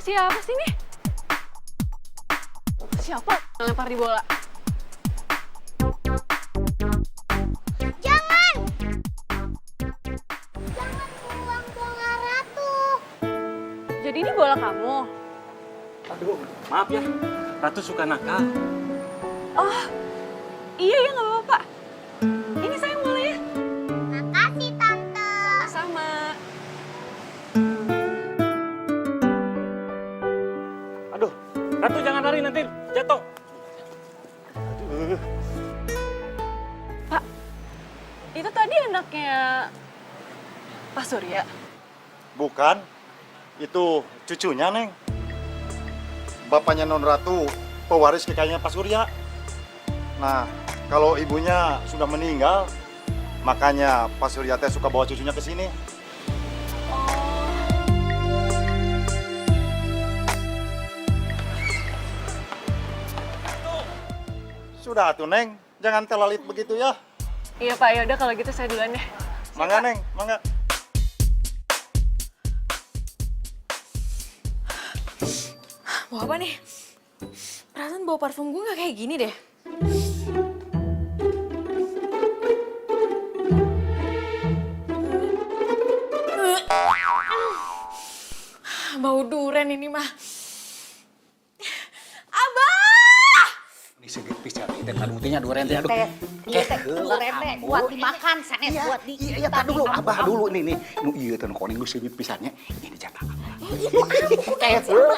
siapa sih nih? Siapa yang lempar di bola? Jangan! Jangan buang bola Ratu. Jadi ini bola kamu? Aduh, maaf ya. Ratu suka nakal. Oh, iya ya nggak apa-apa. Ini sayang bolanya. Makasih, Tante. Sama. Aduh, Ratu jangan lari nanti jatuh. Aduh. Pak, itu tadi anaknya Pak Surya. Bukan, itu cucunya, Neng. Bapaknya Non Ratu, pewaris kekayaannya Pak Surya. Nah, kalau ibunya sudah meninggal, makanya Pak Surya teh suka bawa cucunya ke sini. Sudah tuh, Neng. Jangan telalit begitu ya. Iya Pak, yaudah kalau gitu saya duluan deh. Mangga, Neng, mangga. Mau apa nih? Perasaan bau parfum gue gak kayak gini deh. Bau duren ini mah. Abah! Ini segit pisan teh kadutinya duren teh aduh. Iya teh duren teh buat dimakan sanes buat di. Iya tar dulu abah dulu nih nu ieu teh nu kuning nu segit pisannya ini jaga. Kayak heula.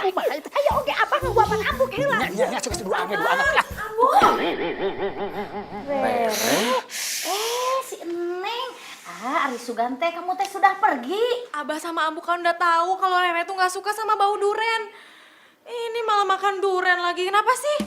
Ayo oge apa ngabuapan ambu ke heula. Nya sok dua anak dua anak. Si Eneng. Ari Sugante kamu teh sudah pergi. Abah sama Ambu kan udah tahu kalau Rere tuh gak suka sama bau duren. Ini malah makan duren lagi. Kenapa sih?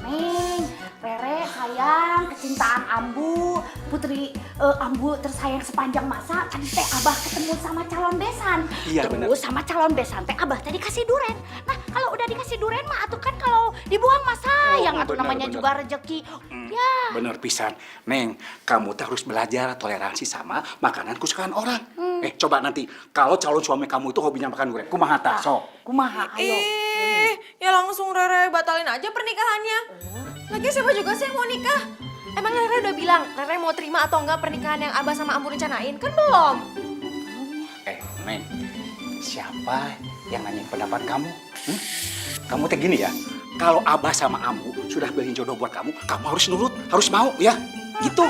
Neng, Rere sayang kecintaan Ambu, putri Ambu tersayang sepanjang masa. Tadi teh Abah ketemu sama calon besan. Iya, bener. Terus sama calon besan teh Abah tadi kasih duren. Nah kalau udah dikasih duren mah atuh kan kalau dibuang mah sayang atuh bener, namanya bener. juga rezeki. Ya. Bener pisan. Neng, kamu tuh harus belajar toleransi sama makanan kesukaan orang. Coba nanti kalau calon suami kamu itu hobinya makan duren, kumaha tah sok. Kumaha ayo. Ya langsung Rere batalin aja pernikahannya. Lagi siapa juga sih yang mau nikah? Emang Rere udah bilang Rere mau terima atau enggak pernikahan yang Abah sama Ambu rencanain? Kan belum. Neng, siapa yang nanyain pendapat kamu? Kamu teh gini ya, kalau Abah sama Ambu sudah beliin jodoh buat kamu, kamu harus nurut, harus mau ya. Gitu.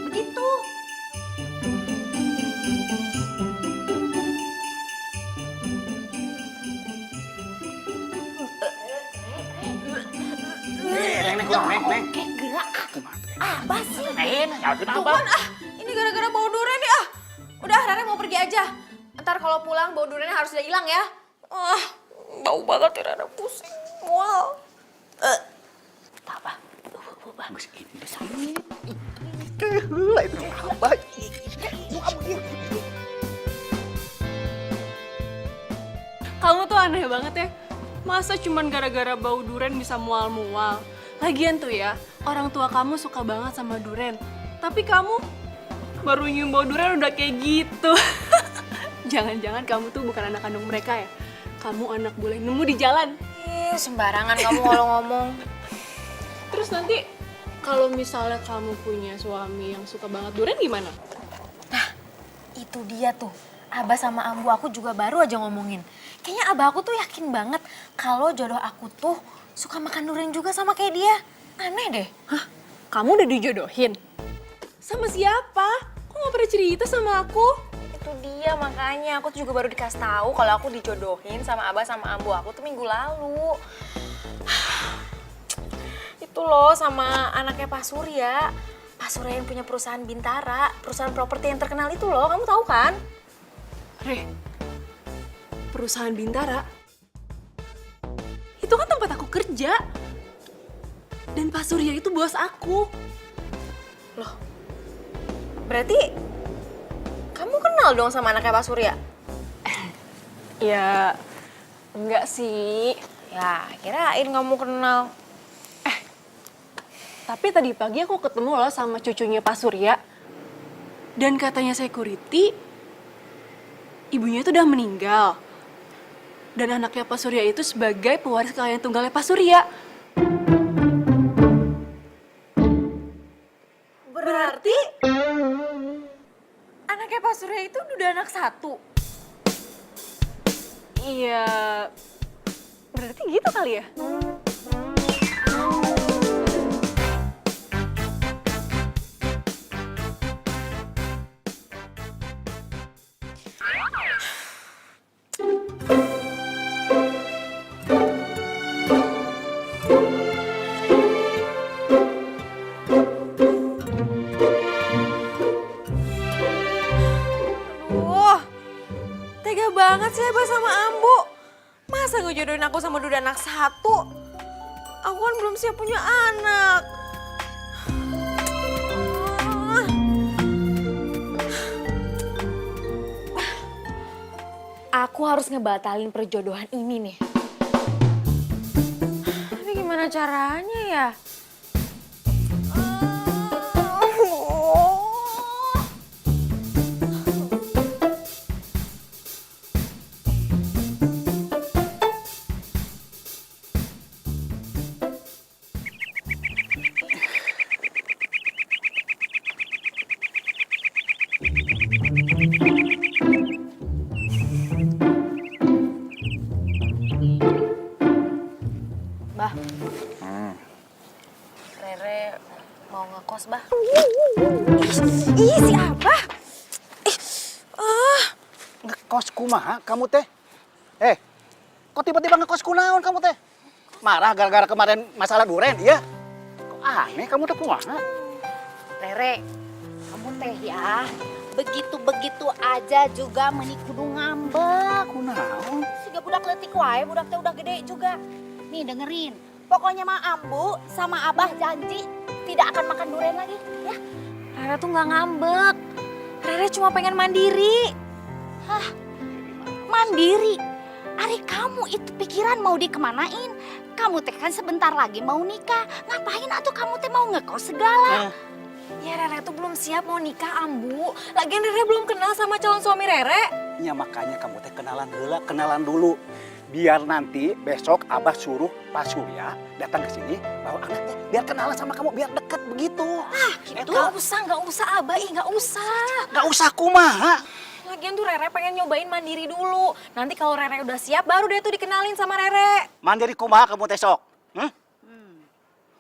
Begitu. Neng. Oke gerak. Kumaha teh? Abah sih. Tuhan ini gara-gara bau duren ya. Udah Rere mau pergi aja. Ntar kalau pulang bau durennya harus udah hilang ya. Bau banget ya Rere pusing. Wow. Abah. Geus ini besar. Heula itu Abah. Kamu tuh aneh banget ya. Masa cuman gara-gara bau duren bisa mual-mual? Lagian tuh ya, orang tua kamu suka banget sama duren. Tapi kamu baru nyium bau duren udah kayak gitu. Jangan-jangan kamu tuh bukan anak kandung mereka ya? Kamu anak bule nemu di jalan. Sembarangan kamu kalau ngomong. Terus nanti kalau misalnya kamu punya suami yang suka banget duren gimana? Itu dia tuh. Abah sama Ambu aku juga baru aja ngomongin. Kayaknya Abah aku tuh yakin banget kalau jodoh aku tuh suka makan durian juga sama kayak dia. Aneh deh. Hah? Kamu udah dijodohin? Sama siapa? Kok gak pernah cerita sama aku? Itu dia makanya aku tuh juga baru dikasih tahu kalau aku dijodohin sama Abah sama Ambu aku tuh minggu lalu. Itu loh sama anaknya Pak Surya. Pak Surya yang punya perusahaan Bintara, perusahaan properti yang terkenal itu loh, kamu tahu kan? Re, perusahaan Bintara? Itu kan tempat aku kerja. Dan Pak Surya itu bos aku. Loh, berarti kamu kenal dong sama anaknya Pak Surya? Ya, enggak sih. Ya, kirain kamu kenal. Tapi tadi pagi aku ketemu loh sama cucunya Pak Surya. Dan katanya security, ibunya itu udah meninggal. Dan anaknya Pak Surya itu sebagai pewaris kekayaan tunggalnya Pak Surya. Berarti anaknya Pak Surya itu udah anak satu. Iya, berarti gitu kali ya? Aduh, tega banget sih Abah sama Ambu. Masa ngejodohin aku sama duda anak satu? Aku kan belum siap punya anak. Aku harus ngebatalin perjodohan ini nih. Tapi gimana caranya ya? Bah, Rere mau ngekos, Bah. Ih, si Abah. Ngekos kumaha kamu teh? Kok tiba-tiba ngekos kunaon kamu teh? Marah gara-gara kemarin masalah duren, iya? Kok aneh kamu teh kumaha? Rere, kamu teh ya, begitu-begitu aja juga meni kudu ngambek. Kunaon? Siga budak leutik wae, budak teh udah gede juga. Nih dengerin, pokoknya mah Ambu sama Abah janji tidak akan makan durian lagi, ya? Rere tuh nggak ngambek. Rere cuma pengen mandiri. Hah, mandiri? Ari kamu itu pikiran mau dikemanain? Kamu teh kan sebentar lagi mau nikah. Ngapain atuh kamu teh mau ngekos segala? Ya Rere tuh belum siap mau nikah, Ambu. Lagian Rere belum kenal sama calon suami Rere. Ya makanya kamu teh kenalan heula, kenalan dulu. Biar nanti besok Abah suruh Pak Surya datang ke sini bawa anaknya. Biar kenalan sama kamu, biar deket begitu. Gitu. Nggak usah, Abah. Ih, nggak usah. Gak usah kumaha. Lagian tuh Rere pengen nyobain mandiri dulu. Nanti kalau Rere udah siap, baru deh tuh dikenalin sama Rere. Mandiri kumaha kamu teh sok?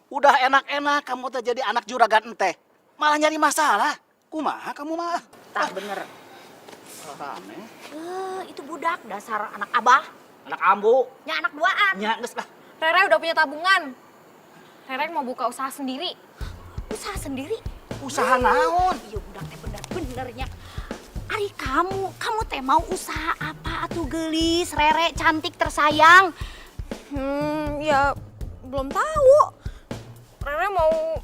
Udah enak-enak kamu teh jadi anak juragan ente. Malah nyari masalah. Kumaha kamu mah? Tak bener. Aneh. Itu budak dasar anak Abah. Anak ambu. Ya anak duaan. Nya geus lah. Rere udah punya tabungan. Rere mau buka usaha sendiri. Usaha sendiri. Usaha naon? Iya budak teh bener-benernya. Ari kamu teh mau usaha apa atuh gelis, Rere cantik tersayang? Ya belum tahu. Rere mau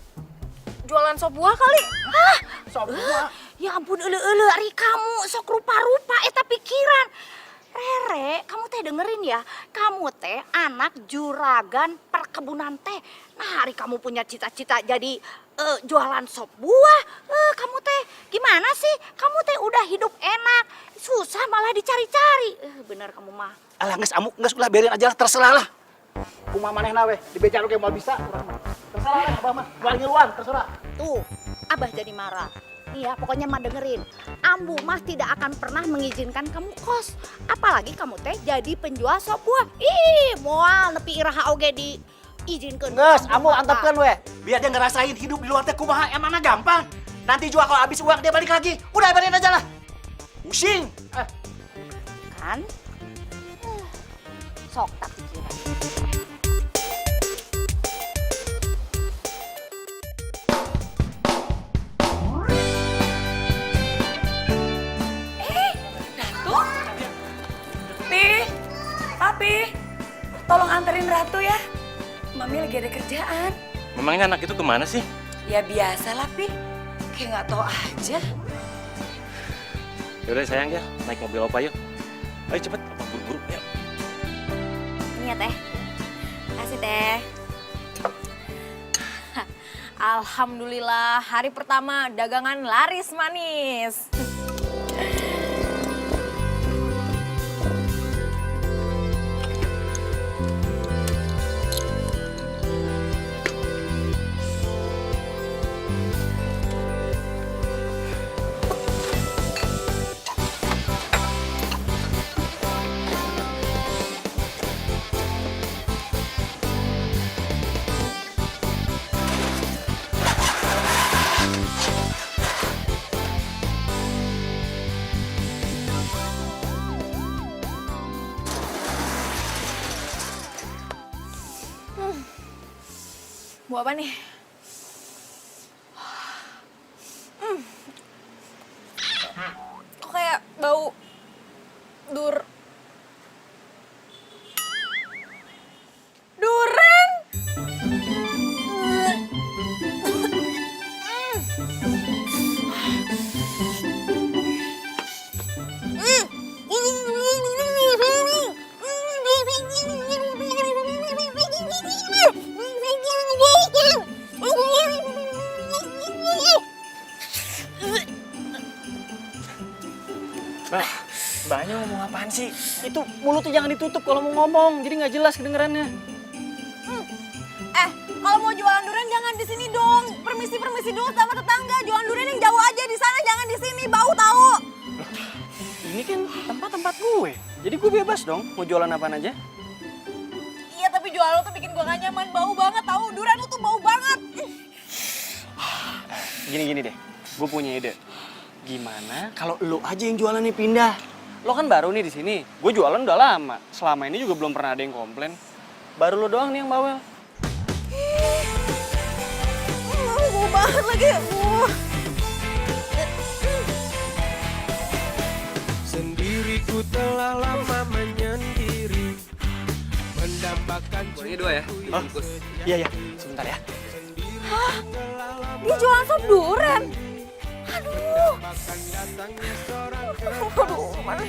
jualan sop buah kali. Hah? Sok buah. Ya ampun eule ari kamu sok rupa-rupa eta pikiran. Rere, kamu teh dengerin ya, kamu teh anak juragan perkebunan teh. Nah, hari kamu punya cita-cita jadi jualan sop buah. Kamu teh gimana sih? Kamu teh udah hidup enak, susah malah dicari-cari. Bener kamu mah. Alah geus amuk geus ulah biarin aja lah, terserah lah. Kumaha manehna we, di beca lu ge moal bisa urang mah. Terserah lah Abah mah, jual ngiluan terserah. Tuh, Abah jadi marah. Nih ya, pokoknya mah dengerin. Ambu mah tidak akan pernah mengizinkan kamu kos. Apalagi kamu teh jadi penjual sop buah. Ih, moal nepi iraha oge diizinkeun. Geus, ambu antepkeun we. Biar dia ngerasain hidup di luar teh kumaha emangna gampang. Nanti juga kalau habis uang dia balik lagi. Udah biarin aja lah. Pusing. Kan? Sok tak pikiran. Papi, tolong anterin Ratu ya. Mami lagi ada kerjaan. Memangnya anak itu kemana sih? Ya biasa lah, Pi. Kayak nggak tahu aja. Yaudah sayang ya, naik mobil opa yuk. Ayo cepet, opa buru-buru, yuk. Ini ya teh. Kasih teh. Alhamdulillah, hari pertama dagangan laris manis. Buat apa nih? Kok kayak bau duren? Mbaknya ngomong apaan sih? Itu mulutnya jangan ditutup kalau mau ngomong, jadi nggak jelas kedengerannya. Kalau mau jualan durian jangan di sini dong. Permisi dulu sama tetangga. Jualan durian yang jauh aja di sana, jangan di sini. Bau tahu. Ini kan tempat gue, jadi gue bebas dong mau jualan apaan aja. Iya, tapi jualan lo tuh bikin gue gak nyaman. Bau banget tahu. Durian lo tuh bau banget. Gini deh, gue punya ide. Gimana kalau lo aja yang jualannya pindah? Lo kan baru nih di sini, gue jualan udah lama. Selama ini juga belum pernah ada yang komplain. Baru lo doang nih yang bawel. Bau banget lagi. Sendiriku telah lama menyendiri, mendambakan Kuahnya 2 ya? Oh, iya, sebentar ya. Dia jualan sop durian. Aduh, mana?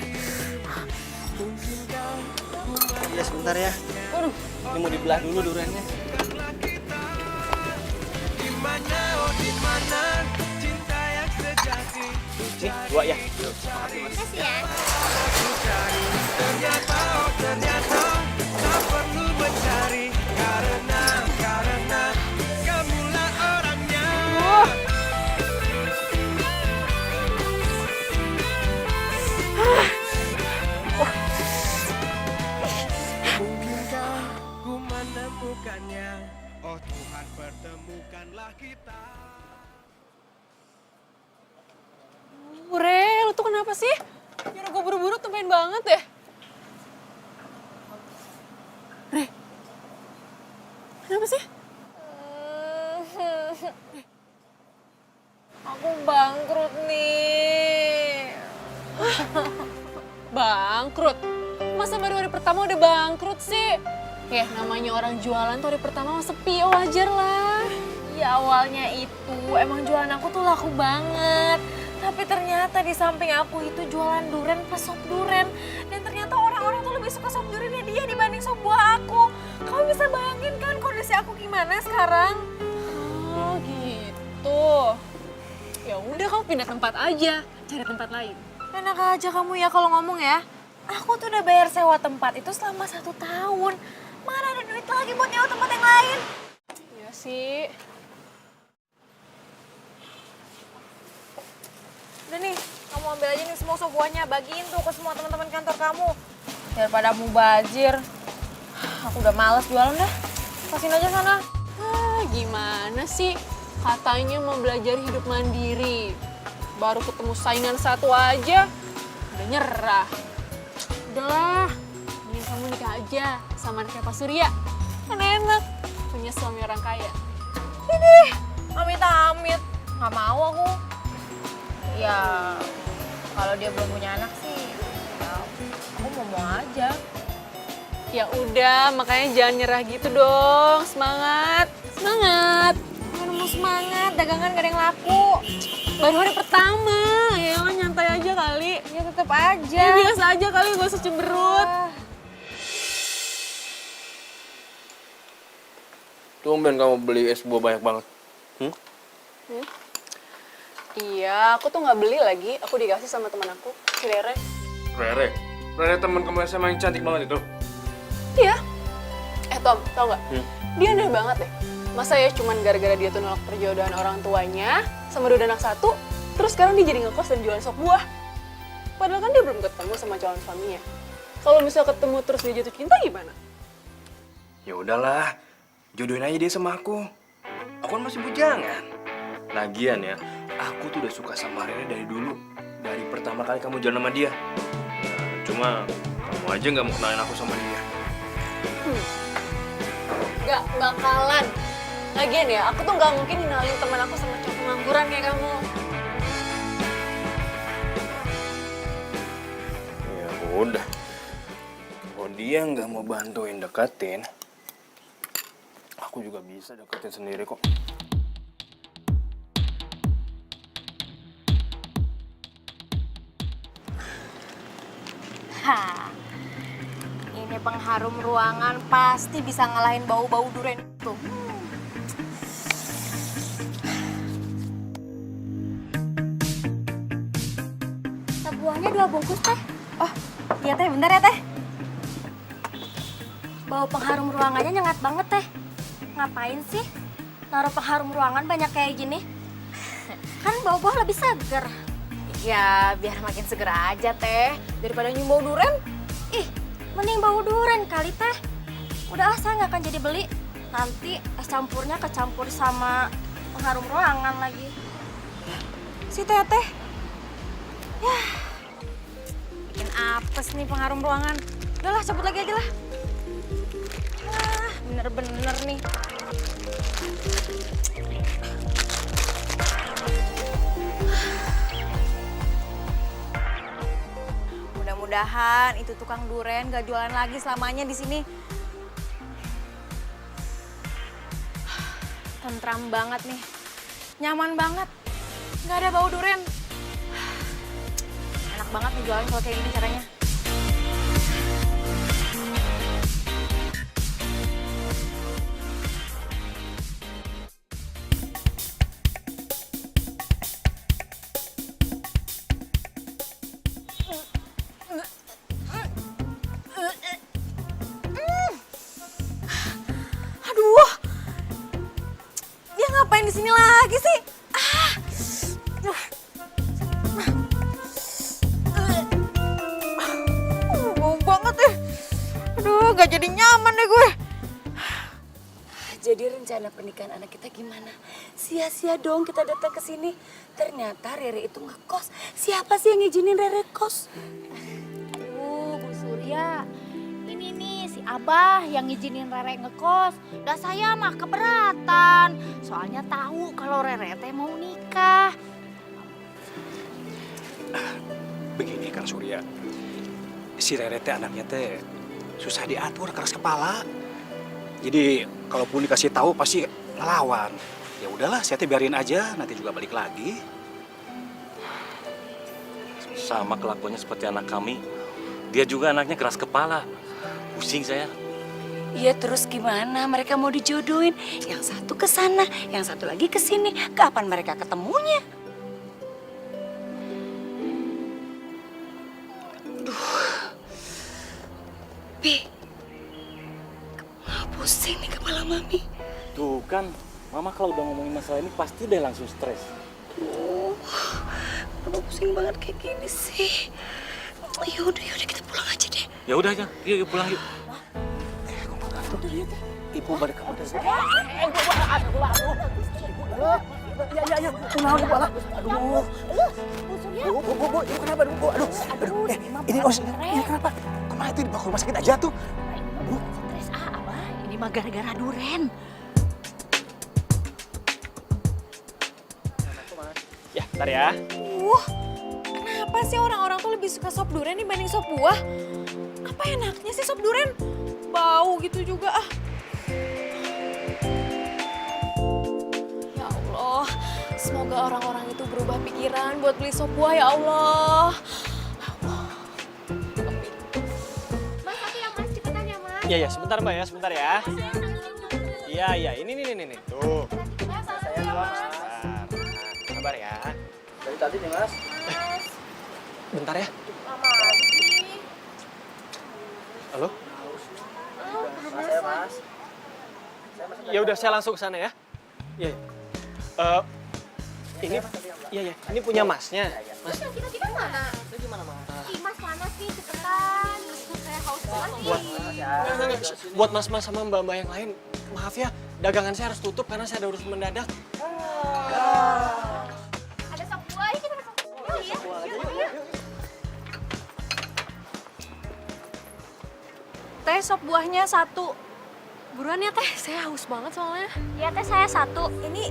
Iya sebentar ya. Aduh, ini mau dibelah dulu duriannya. dimana cinta yang sejati. Nih, 2 ya. Makasih ya. Ternyata tak perlu mencari, karena kamulah orangnya. Mungkinkah ku menemukannya? Oh Tuhan, pertemukanlah kita. Re, lu tuh kenapa sih? Nyuruh gue buru-buru tumben banget ya. Re, kenapa sih? Aku bangkrut nih. Bangkrut? Masa baru hari pertama udah bangkrut sih? Ya namanya orang jualan tuh hari pertama sepi, ya wajar lah. Ya awalnya itu emang jualan aku tuh laku banget. Tapi ternyata di samping aku itu jualan durian plus sop durian. Dan ternyata orang-orang tuh lebih suka sop duriannya dia dibanding sop buah aku. Kamu bisa bayangin kan kondisi aku gimana sekarang? Oh gitu. Ya udah kamu pindah tempat aja, cari tempat lain. Enak aja kamu ya kalau ngomong ya. Aku tuh udah bayar sewa tempat itu selama 1 tahun. Mana ada duit lagi buat nyewa tempat yang lain? Iya sih. Udah nih, kamu ambil aja nih semua sop buahnya. Bagiin tuh ke semua teman-teman kantor kamu. Daripada mubazir. Aku udah males jualan dah. Kasihin aja sana. Gimana sih? Katanya mau belajar hidup mandiri. Baru ketemu saingan satu aja, udah nyerah. Udahlah, mending kamu nikah aja sama anaknya Pak Surya. Kan enak, punya suami orang kaya. Ini, amit-amit. Nggak mau aku. Ya, kalau dia belum punya anak sih, ya, aku mau aja. Ya udah, makanya jangan nyerah gitu dong. Semangat, semangat. Mana mau semangat, dagangan gak ada yang laku. Baru hari pertama, ya nyantai aja kali. Ya tetep aja. Ya biasa aja kali, gak usah cemberut. Tumben kamu beli es buah banyak banget. Iya, aku tuh nggak beli lagi. Aku dikasih sama teman aku, si Rere. Rere? Rere teman kamu SMA yang cantik banget itu? Iya. Tom, tau nggak? Dia aneh banget deh. Masa ya cuman gara-gara dia tuh nolak perjodohan orang tuanya sama dua anak satu, terus sekarang dia jadi ngekos dan jualan sop buah. Padahal kan dia belum ketemu sama calon suaminya. Kalau misal ketemu terus dia jatuh cinta gimana? Ya udahlah, jodohin aja dia sama aku. Aku kan masih bujangan. Lagian ya, aku tuh udah suka sama Rere dari dulu. Dari pertama kali kamu jalan sama dia. Nah, cuma kamu aja nggak mau kenalin aku sama dia. Gak bakalan. Lagian ya, aku tuh gak mungkin kenalin teman aku sama cowok pengangguran kayak kamu. Ya udah. Kalau dia nggak mau bantuin deketin, aku juga bisa deketin sendiri kok. Hah, ini pengharum ruangan pasti bisa ngalahin bau-bau durian itu. Sebuahnya 2 bungkus teh. Oh, iya teh, bentar ya teh. Bau pengharum ruangannya nyengat banget teh. Ngapain sih naruh pengharum ruangan banyak kayak gini? Kan bau-bau lebih seger. Ya, biar makin seger aja teh. Daripada nyium bau durian. Ih, mending bau durian kali teh. Udah saya nggak akan jadi beli. Nanti es campurnya kecampur sama pengharum ruangan lagi. Si teteh. Yah, bikin apes nih pengharum ruangan. Udahlah, cabut lagi aja lah. Ah, bener-bener nih. Mudah-mudahan itu tukang duren gak jualan lagi selamanya di sini. Tentram banget nih, nyaman banget, nggak ada bau duren. Enak banget nih jualan kalau kayak gini caranya. Aduh, dia ngapain di sini lagi sih? Ah, bau banget deh. Aduh, gak jadi nyaman deh gue. Jadi rencana pernikahan anak kita gimana? Sia-sia dong kita datang ke sini. Ternyata Rere itu ngekos. Siapa sih yang ngizinin Rere kos? Bu Surya, ini nih si Abah yang ngizinin Rere ngekos. Dan saya mah keberatan. Soalnya tahu kalau Rere teh mau nikah. Begini Kang Surya, si Rere teh anaknya teh susah diatur, keras kepala. Jadi kalaupun dikasih tahu pasti ngelawan. Ya udahlah, saya teh biarin aja, nanti juga balik lagi. Sama kelakuannya seperti anak kami. Dia juga anaknya keras kepala. Pusing saya. Iya terus gimana? Mereka mau dijodohin. Yang satu ke sana, yang satu lagi ke sini. Kapan mereka ketemunya? Pi, pusing nih kepala Mami. Tuh kan, Mama kalau udah ngomongin masalah ini pasti deh langsung stres. Kenapa pusing banget kayak gini sih? Yaudah kita pulang aja deh. Ya udah aja, yuk pulang yuk. Ibu balik ke kamar. Ini kenapa? Kemana itu dibawa ke rumah sakit aja tuh? Stres Abah. Ini mah gara-gara duren. Ya, ntar ya. Kenapa sih orang-orang tuh lebih suka sop durian dibanding sop buah? Apa enaknya sih sop durian? Bau gitu juga ah. Ya Allah, semoga orang-orang itu berubah pikiran buat beli sop buah ya Allah. Mas, satu ya Mas, cepetan ya Mas. Iya, ya, sebentar Mbak ya, sebentar ya. Iya, ini nih. Tuh. Saya jual, Mas. Sabar ya. Dari tadi nih Mas. Bentar ya. Halo? Saya Mas. Ya udah saya langsung ke sana ya. Iya. Ini ini punya Masnya. Mas. Kita mana? Ih, Mas mana sih? Cepetan. Saya haus banget nih. Buat mas-mas sama mbak-mbak yang lain, maaf ya, dagangan saya harus tutup karena saya ada urusan mendadak. Ada sop buah, kita ada sop buah ya. Teh, sop buahnya 1. Buruan ya Teh, saya haus banget soalnya. Iya teh, saya 1. Ini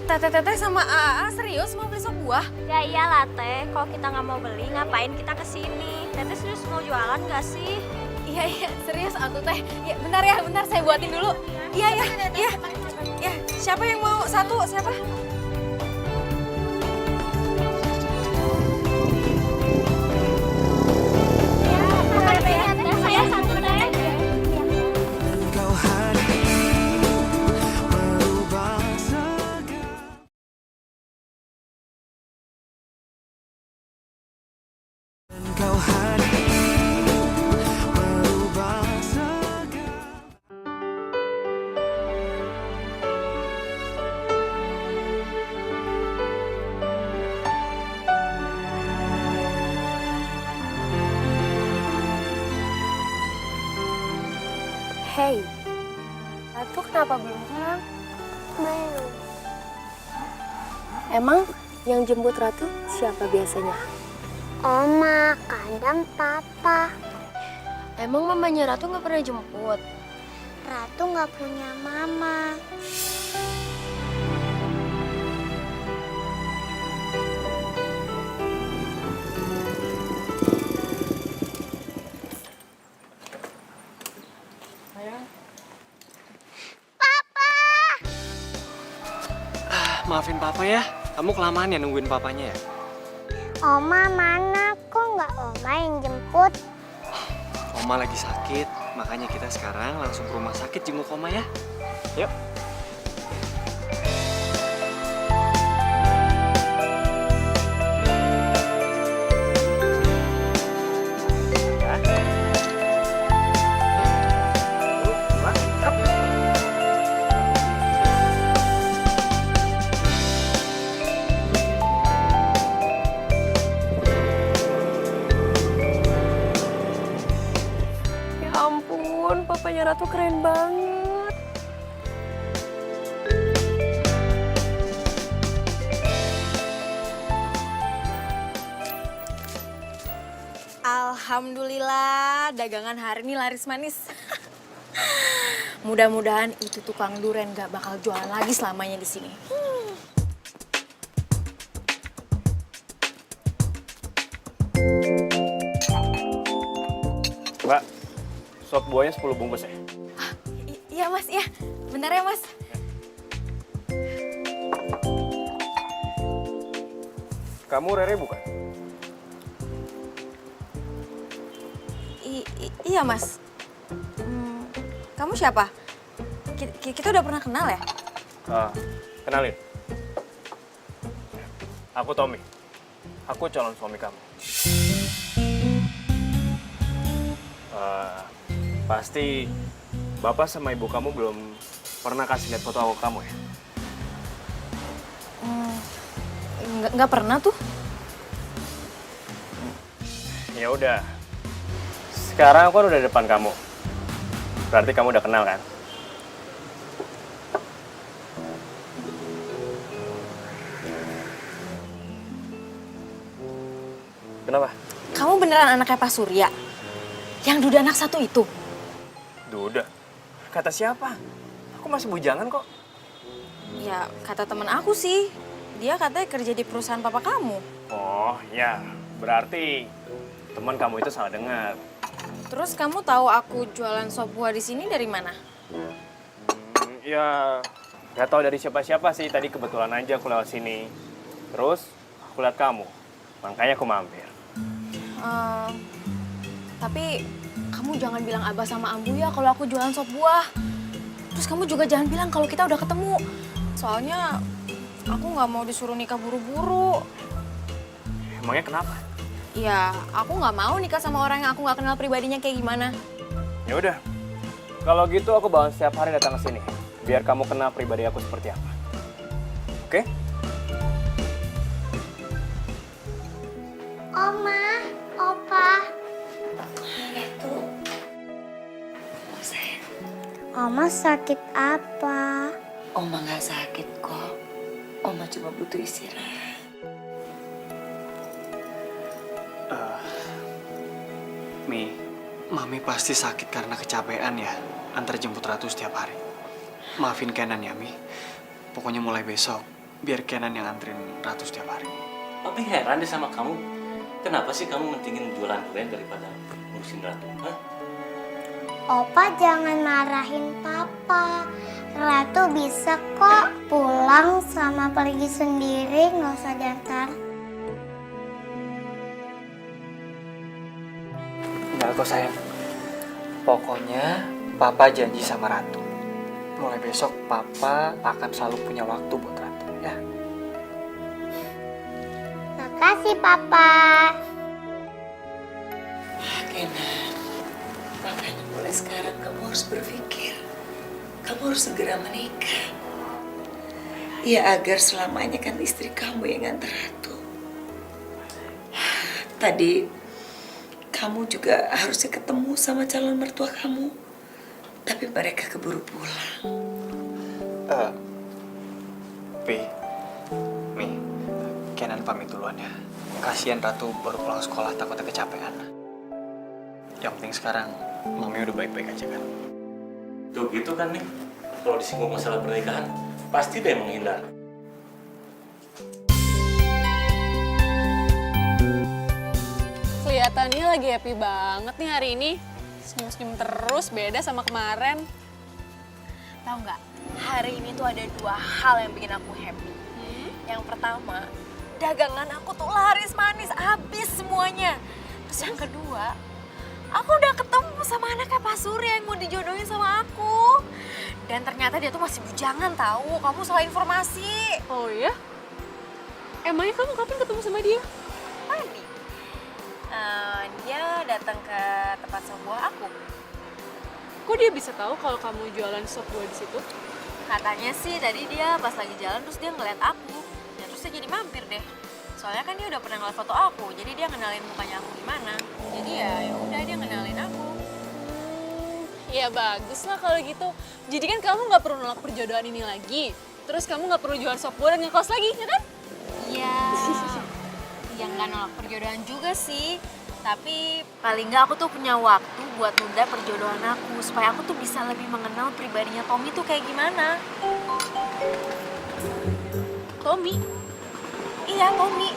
Teteh sama AA serius mau beli sop buah? Ya iyalah teh, kalau kita nggak mau beli ngapain kita kesini? Teteh serius mau jualan nggak sih? Iya, serius atuh Teh. Ya, bentar saya buatin dulu. Iya. Ya, siapa yang mau 1? Siapa? Saya 1 teh. Engkau hadir merubah segala. Engkau hadir merubah segala. Hey, Ratu kenapa belum pulang? Belum. Emang yang jemput Ratu siapa biasanya? Oma, kadang papa. Emang mamanya Ratu nggak pernah jemput? Ratu nggak punya mama. Maafin papa ya, kamu kelamaan ya nungguin papanya ya? Oma mana? Kok nggak Oma yang jemput? Oma lagi sakit, makanya kita sekarang langsung ke rumah sakit jenguk Oma ya. Yuk. Ya ampun, papanya Ratu keren banget. Alhamdulillah, dagangan hari ini laris manis. Mudah-mudahan itu tukang duren gak bakal jualan lagi selamanya di sini. Mbak, sop buahnya 10 bungkus ya? Iya mas, iya. Bentar ya mas. Kamu Rere bukan? Iya mas. Kamu siapa? Kita udah pernah kenal ya? Kenalin. Aku Tommy. Aku calon suami kamu. Pasti bapak sama ibu kamu belum pernah kasih lihat foto aku ke kamu ya? Nggak pernah tuh. Ya udah. Sekarang aku kan udah di depan kamu. Berarti kamu udah kenal kan? Kenapa? Kamu beneran anaknya Pak Surya? Yang duda anak 1 itu? Duda. Kata siapa? Aku masih bujangan kok. Ya, kata temen aku sih. Dia katanya kerja di perusahaan papa kamu. Oh, ya. Berarti teman kamu itu salah dengar. Terus kamu tahu aku jualan sop buah di sini dari mana? Ya, nggak tahu dari siapa-siapa sih. Tadi kebetulan aja aku lewat sini. Terus aku lihat kamu. Makanya aku mampir. Tapi kamu jangan bilang Abah sama Ambu ya kalau aku jualan sop buah. Terus kamu juga jangan bilang kalau kita udah ketemu. Soalnya Aku nggak mau disuruh nikah buru-buru. Emangnya kenapa? Ya, aku nggak mau nikah sama orang yang aku nggak kenal pribadinya kayak gimana. Ya udah. Kalau gitu aku bakal setiap hari datang ke sini biar kamu kenal pribadi aku seperti apa. Oke? Oma, Opa. Oma sakit apa? Oma nggak sakit kok. Oma cuma butuh istirahat. Mami pasti sakit karena kecapean ya antar jemput Ratu setiap hari. Maafin Kenan ya, Mi. Pokoknya mulai besok biar Kenan yang anterin Ratu setiap hari. Tapi heran deh sama kamu. Kenapa sih kamu mentingin jualan durian daripada ngurusin Ratu? Hah? Opa jangan marahin Papa. Ratu bisa kok pulang sama pergi sendiri, nggak usah diantar. Enggak kok sayang. Pokoknya Papa janji sama Ratu. Mulai besok Papa akan selalu punya waktu buat Ratu ya. Makasih Papa. Kenan, makanya mulai sekarang kamu harus berpikir. Kamu harus segera menikah. Ya agar selamanya kan istri kamu yang nganter Ratu. Tadi kamu juga harusnya ketemu sama calon mertua kamu. Tapi mereka keburu pulang. Mi, Kenan pamit duluan ya. Kasihan Ratu baru pulang sekolah takutnya kecapean. Yang penting sekarang Mami udah baik-baik aja kan. Tuh gitu kan nih. Kalau disinggung masalah pernikahan, pasti dia menghindar. Kelihatannya lagi happy banget nih hari ini. Senyum-senyum terus, beda sama kemarin. Tahu nggak? Hari ini tuh ada 2 hal yang bikin aku happy. Yang pertama, dagangan aku tuh laris manis, habis semuanya. Terus yang kedua, aku udah ketemu sama anaknya Pak Surya yang mau dijodohin sama aku. Dan ternyata dia tuh masih bujangan tahu. Kamu salah informasi. Oh ya? Emangnya kamu kapan ketemu sama dia? Tadi. Dia datang ke tempat sop buah aku. Kok dia bisa tahu kalau kamu jualan sop buah di situ? Katanya sih tadi dia pas lagi jalan terus dia ngeliat aku. Ya terus dia jadi mampir deh. Soalnya kan dia udah pernah ngeliat foto aku, jadi dia kenalin mukanya aku gimana. Jadi ya udah dia kenalin aku. Ya bagus lah kalau gitu. Jadi kan kamu nggak perlu nolak perjodohan ini lagi. Terus kamu nggak perlu jual sop buah dan ngekos lagi, ya kan? Iya. Ya nggak nolak perjodohan juga sih. Tapi paling nggak aku tuh punya waktu buat nunda perjodohan aku. Supaya aku tuh bisa lebih mengenal pribadinya Tommy tuh kayak gimana. Tommy? Iya, Tommy.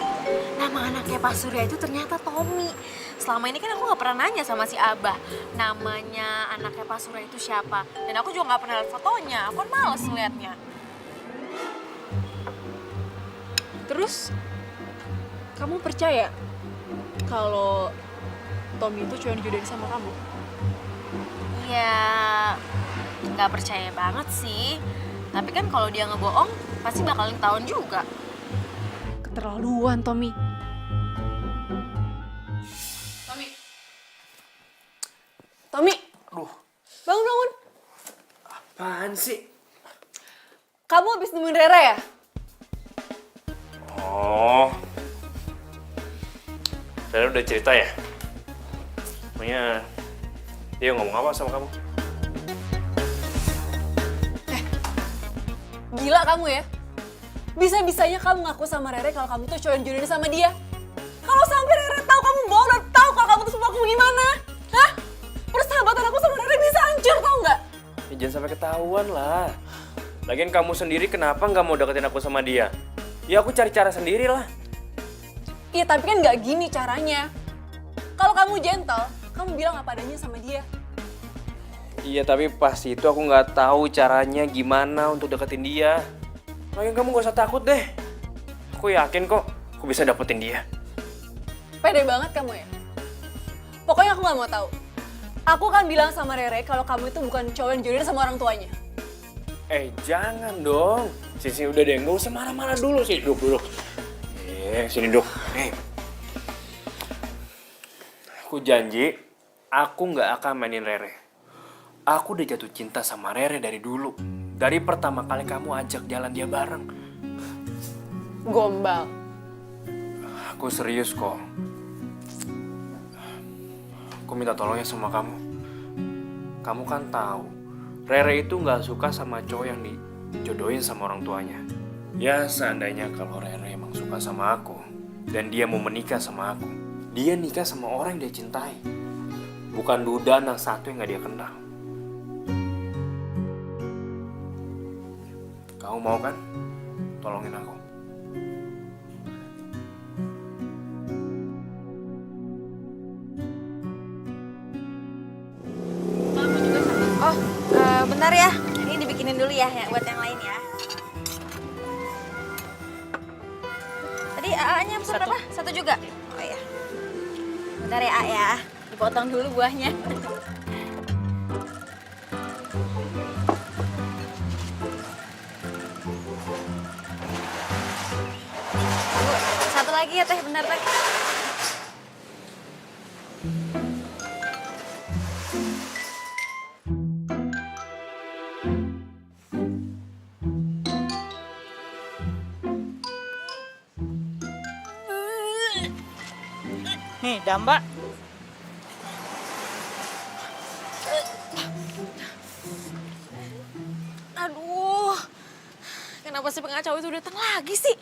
Nama anaknya Pak Surya itu ternyata Tommy. Selama ini kan aku nggak pernah nanya sama si Abah namanya anaknya Pak Surya itu siapa. Dan aku juga nggak pernah lihat fotonya. Aku kan males ngeliatnya. Terus kamu percaya kalau Tommy itu cuma dijodohin sama kamu? Ya nggak percaya banget sih. Tapi kan kalau dia ngebohong pasti bakal ketahuan juga. Keterlaluan, Tommy. Tommy. Aduh. Bangun. Apaan sih? Kamu habis nemuin Rere ya? Oh. Saya udah cerita ya? Makanya dia ngomong apa sama kamu? Gila kamu ya? Bisa-bisanya kamu ngaku sama Rere kalau kamu tuh cowok yang jodohin sama dia. Kalau sampai Rere tahu kamu bohong dan tahu kalau kamu tuh sama aku gimana? Hah? Persahabatan aku sama Rere bisa hancur, tau nggak? Ya, jangan sampai ketahuan lah. Lagian kamu sendiri kenapa nggak mau deketin aku sama dia? Ya aku cari cara sendiri lah. Iya, tapi kan nggak gini caranya. Kalau kamu gentle, kamu bilang apa adanya sama dia. Iya, tapi pas itu aku nggak tahu caranya gimana untuk deketin dia. Lagian kamu gak usah takut deh. Aku yakin kok aku bisa dapetin dia. Pede banget kamu ya? Pokoknya aku nggak mau tahu. Aku akan bilang sama Rere kalau kamu itu bukan cowok yang jodohin sama orang tuanya. Jangan dong. Sini udah deh, nggak usah marah-marah dulu sih. Duduk. Sini duduk. Nih. Aku janji, aku nggak akan mainin Rere. Aku udah jatuh cinta sama Rere dari dulu. Dari pertama kali kamu ajak jalan dia bareng. Gombal. Aku serius kok. Aku minta tolong ya sama kamu. Kamu kan tahu, Rere itu nggak suka sama cowok yang dijodohin sama orang tuanya. Ya seandainya kalau Rere emang suka sama aku dan dia mau menikah sama aku, dia nikah sama orang yang dia cintai. Bukan duda anak satu yang nggak dia kenal. Kamu mau kan? Tolongin aku. Oh, bentar ya. Ini dibikinin dulu ya buat yang lain ya. Tadi AA-nya pesan berapa? Satu juga? Oh iya. Bentar ya, A ya. Dipotong dulu buahnya. Bu, satu lagi ya Teh, bentar Teh. Nih, Damba. Aduh, kenapa si pengacau itu datang lagi sih?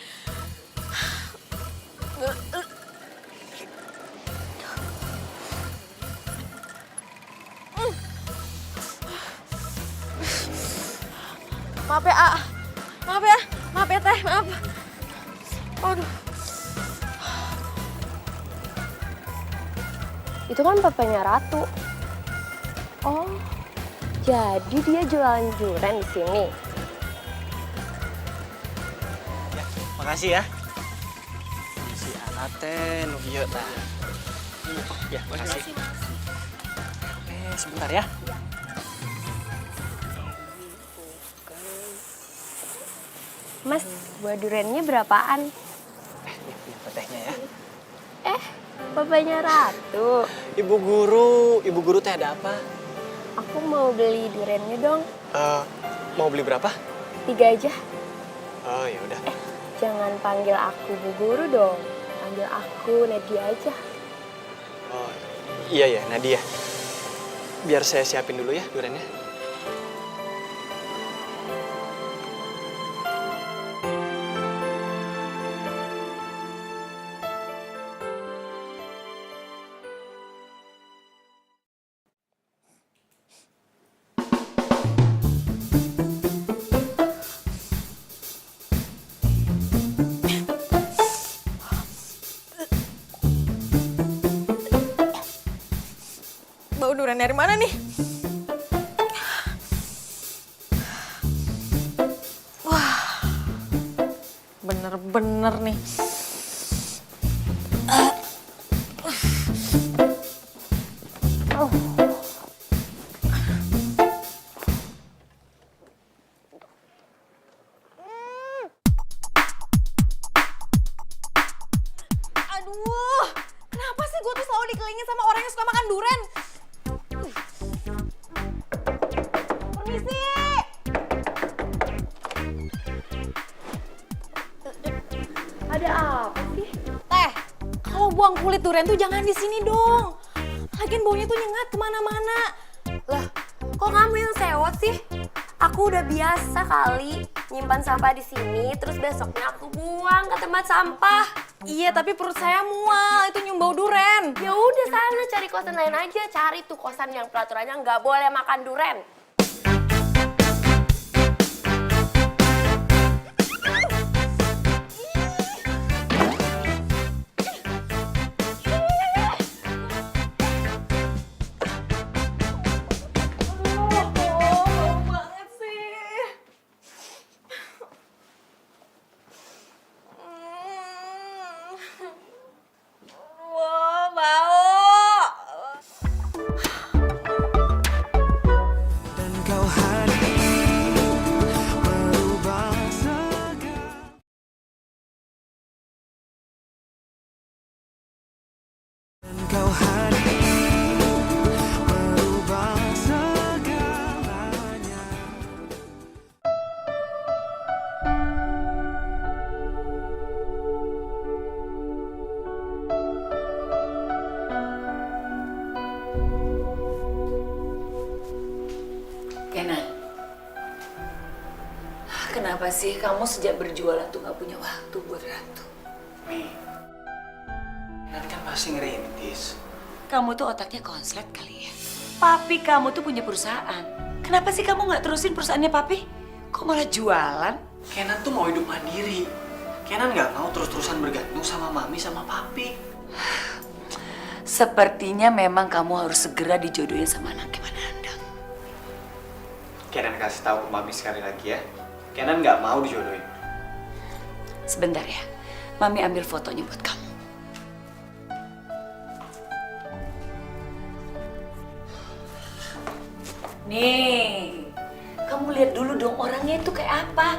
Maaf ya, A. Maaf ya. Maaf ya, Teh. Maaf. Aduh. Itu kan papanya Ratu. Oh, jadi dia jualan durian di sini. Ya, makasih ya. Si Anaten, iya tah. Ya, makasih. Sebentar ya. Mas, buah duriannya berapaan? Ini petehnya ya. Papanya Ratu. Ibu guru teh ada apa? Aku mau beli duriannya dong. Mau beli berapa? 3 aja. Oh, ya udah. Jangan panggil aku Bu Guru dong. Panggil aku Nadia aja. Oh, iya ya, Nadia. Biar saya siapin dulu ya duriannya. Bau durian dari mana nih? Wah, bener-bener nih. Aduh, kenapa sih gue tuh selalu dikelilingin sama orang yang suka makan durian? Permisi. Ada apa sih? Teh, kalau buang kulit durian tuh jangan di sini dong. Lagian baunya tuh nyengat kemana-mana. Lah, kok kamu yang sewot sih? Aku udah biasa kali nyimpan sampah di sini, terus besoknya aku buang ke tempat sampah. Iya, tapi perut saya mual, itu nyium bau duren. Ya udah sana cari kosan lain aja, cari tuh kosan yang peraturannya nggak boleh makan duren. Bau banget sih. Wah, bau. Kenan, kenapa sih kamu sejak berjualan tuh gak punya waktu buat Ratu? Mi, Kenan kan pasti ngerintis. Kamu tuh otaknya konslet kali ya. Papi kamu tuh punya perusahaan. Kenapa sih kamu gak terusin perusahaannya Papi? Kok malah jualan? Kenan tuh mau hidup mandiri. Kenan nggak mau terus-terusan bergantung sama mami sama papi. Sepertinya memang kamu harus segera dijodohin sama anaknya Manandang. Kenan kasih tahu ke mami sekali lagi ya. Kenan nggak mau dijodohin. Sebentar ya, Mami ambil fotonya buat kamu. Nih, kamu lihat dulu dong orangnya itu kayak apa.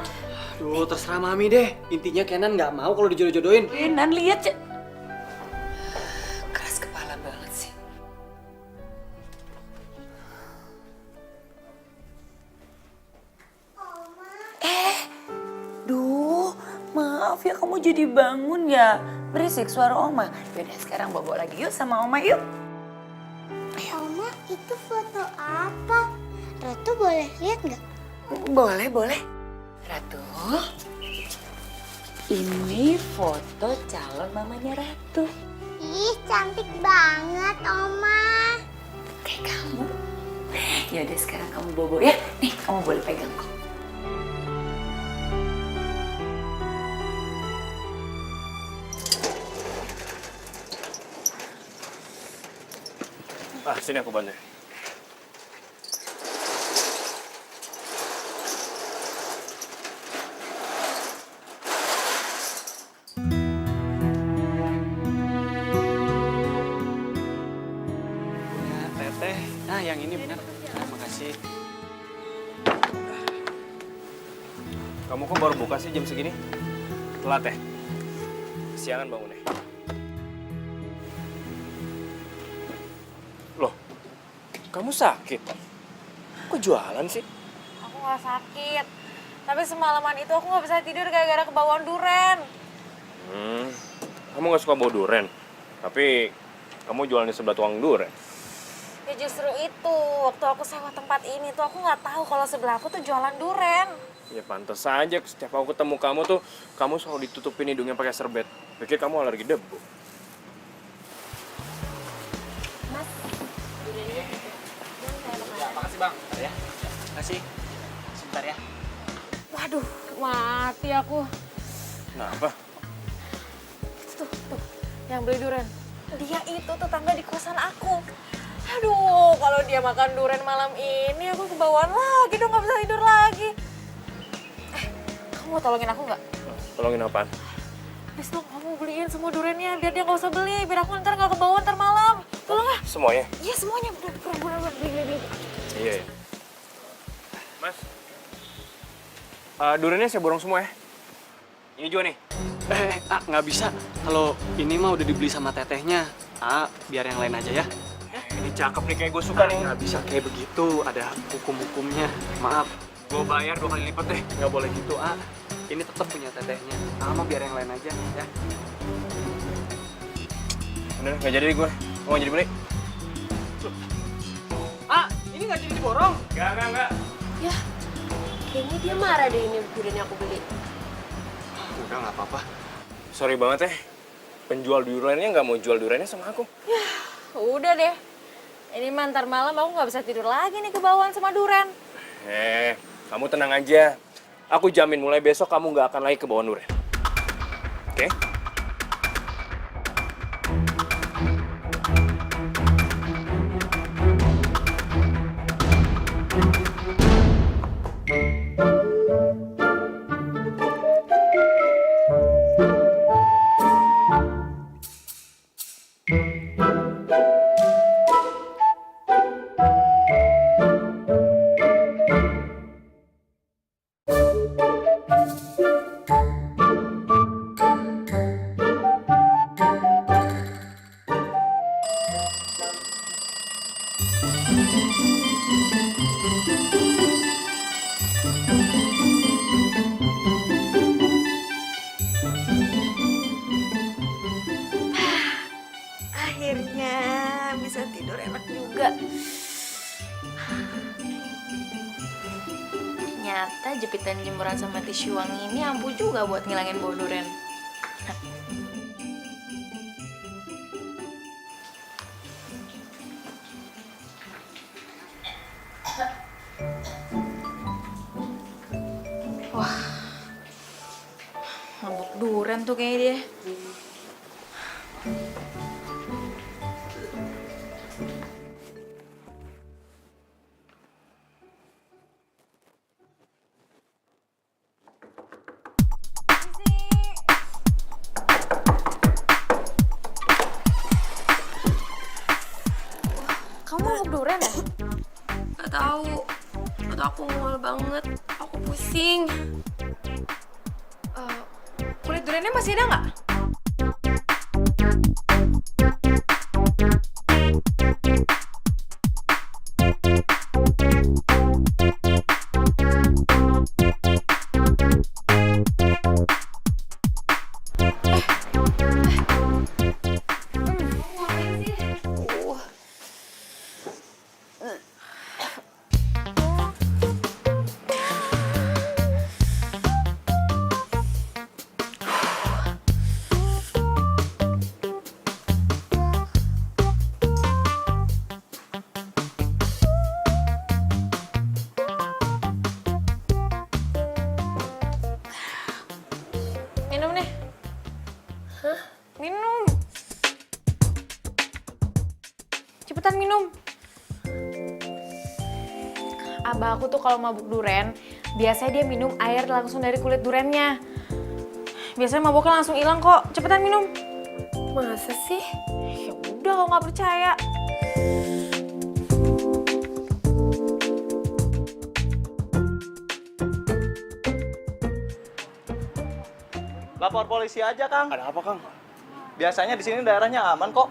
Aduh, terserah mami deh. Intinya Kenan nggak mau kalau dijodoh-jodohin. Kenan lihat ya. Keras kepala banget sih. Maaf ya kamu jadi bangun ya. Berisik suara Oma. Yaudah sekarang bobo lagi yuk sama Oma yuk. Oma, itu foto apa? Ratu boleh lihat nggak? Boleh, boleh. Ratu, ini foto calon mamanya Ratu. Ih, cantik banget, Oma. Kayak kamu. Yaudah sekarang kamu bobo ya. Nih, kamu boleh pegang kok. Sini aku bantu. Ya, teteh. Nah, yang ini benar. Terima kasih. Kamu kok baru buka sih jam segini? Telat ya? Siangan bangunnya. Loh, kamu sakit? Kok jualan sih? Aku gak sakit. Tapi semalaman itu aku gak bisa tidur gara-gara kebawaan duren. Kamu gak suka bau duren? Tapi kamu jualan di sebelah tukang duren. Ya justru itu, waktu aku sewa tempat ini tuh aku gak tahu kalau sebelah aku tuh jualan duren. Ya pantas saja setiap aku ketemu kamu tuh, kamu selalu ditutupin hidungnya pakai serbet. Pikir kamu alergi debu. Makasih bang. Bentar ya. Makasih. Sebentar ya. Waduh, mati aku. Kenapa? Tuh, yang beli duren. Dia itu tetangga di kosan aku. Aduh, kalau dia makan duren malam ini aku kebawaan lagi dong, gak bisa tidur lagi. Kamu mau tolongin aku nggak? Tolongin apaan? Please dong, kamu beliin semua durennya biar dia nggak usah beli, biar aku ntar nggak kebawaan ntar malam. Tolong ah. Semuanya? Iya semuanya, bener beli. Iya. Mas, durennya saya borong semua ya. Ini juga nih. Nggak bisa. Kalau ini mah udah dibeli sama tetehnya. Biar yang lain aja ya. Ini cakep nih, kayak gue suka nih. Nggak bisa kayak begitu. Ada hukum-hukumnya. Maaf. Gue bayar 2 kali lipat deh. Nggak boleh gitu, Ini tetap punya tetehnya. Mah biar yang lain aja, ya. Udah, nggak jadi gue. Gue nggak jadi beli. Ini nggak jadi diborong. Enggak. Ya, kayaknya dia marah deh ini duren yang aku beli. Udah, nggak apa-apa. Sorry banget ya. Penjual durennya nggak mau jual durennya sama aku. Udah deh, ini mah ntar malam aku nggak bisa tidur lagi nih kebawaan sama duren. Kamu tenang aja. Aku jamin mulai besok kamu nggak akan lagi kebawaan duren. Oke? Ternyata jepitan jemuran sama tisu wangi ini ampuh juga buat ngilangin bau durian. Wah, mabuk durian tuh kayaknya dia. Kamu mabuk durian ya? Gak tahu. Atau aku mual banget. Aku pusing. Kulit duriannya masih ada nggak? Minum nih. Hah? Minum. Cepetan minum. Abah aku tuh kalau mabuk duren, biasanya dia minum air langsung dari kulit durennya. Biasanya mabuknya langsung hilang kok. Cepetan minum. Masa sih? Ya udah kalau nggak percaya. Lapor polisi aja, Kang. Ada apa, Kang? Biasanya di sini daerahnya aman kok.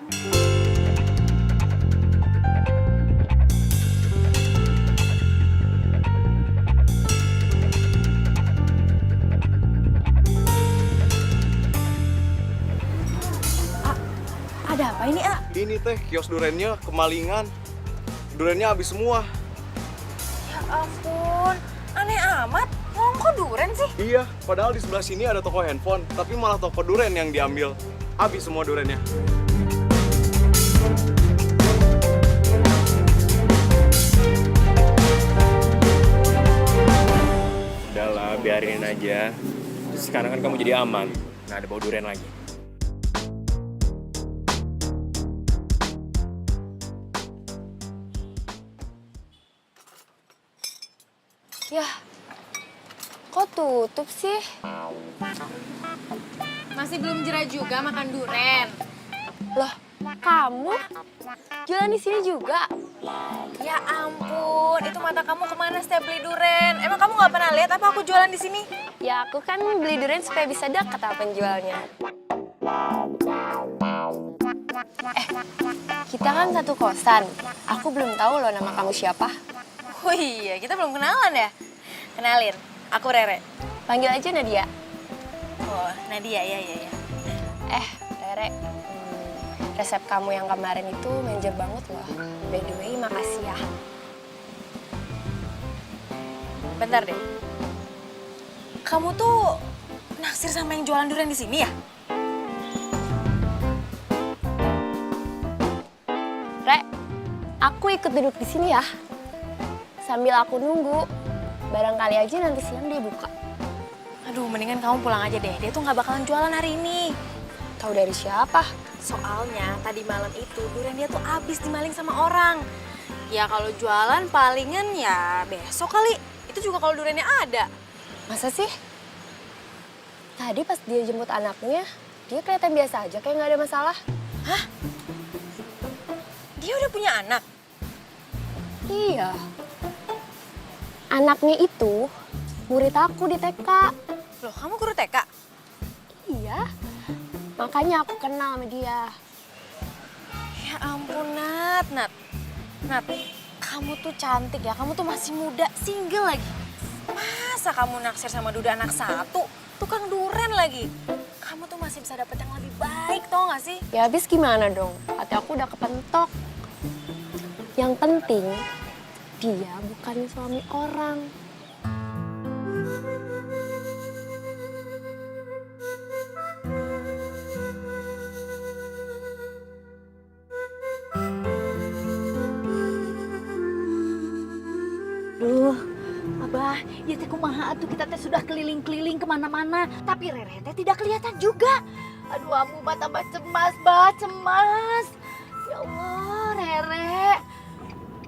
Ada apa ini, A? Ini teh kios durennya kemalingan. Durennya habis semua. Ya ampun, aneh amat. Ngomong kok duren sih? Iya, padahal di sebelah sini ada toko handphone, tapi malah toko duren yang diambil. Habis semua durennya. Udahlah, biarin aja. Sekarang kan kamu jadi aman. Nggak ada bau duren lagi. Yah, kok tutup sih? Masih belum jera juga makan duren. Loh, kamu jualan di sini juga? Ya ampun, itu mata kamu kemana setiap beli duren? Emang kamu nggak pernah lihat apa aku jualan di sini? Ya aku kan beli durian supaya bisa dekat sama penjualnya. Kita kan satu kosan. Aku belum tahu loh nama kamu siapa. Oh iya, kita belum kenalan ya? Kenalin, aku Rere. Panggil aja Nadia. Oh, Nadia, ya. Rere, resep kamu yang kemarin itu manjur banget loh. By the way, makasih ya. Bentar deh. Kamu tuh naksir sama yang jualan durian di sini ya? Re, aku ikut duduk di sini ya. Sambil aku nunggu, barangkali aja nanti siang dia buka. Aduh, mendingan kamu pulang aja deh. Dia tuh nggak bakalan jualan hari ini. Tahu dari siapa? Soalnya tadi malam itu durian dia tuh abis dimaling sama orang. Ya kalau jualan palingan ya besok kali. Itu juga kalau duriannya ada. Masa sih? Tadi pas dia jemput anaknya, dia kelihatan biasa aja, kayak nggak ada masalah. Hah? Dia udah punya anak? Iya. Anaknya itu murid aku di TK. Loh, kamu guru TK? Iya. Makanya aku kenal sama dia. Ya ampun, Nat. Nat, kamu tuh cantik ya. Kamu tuh masih muda, single lagi. Masa kamu naksir sama duda anak satu? Tukang duren lagi. Kamu tuh masih bisa dapet yang lebih baik, tau gak sih? Ya habis gimana dong? Hati aku udah kepentok. Yang penting, dia bukan suami orang. Aduh, Abah, ya teh kumaha atuh kita teh sudah keliling-keliling kemana-mana, tapi Rere teh tidak kelihatan juga. Aduh, Amu mah tambah cemas, bah, cemas. Ya Allah, Rere.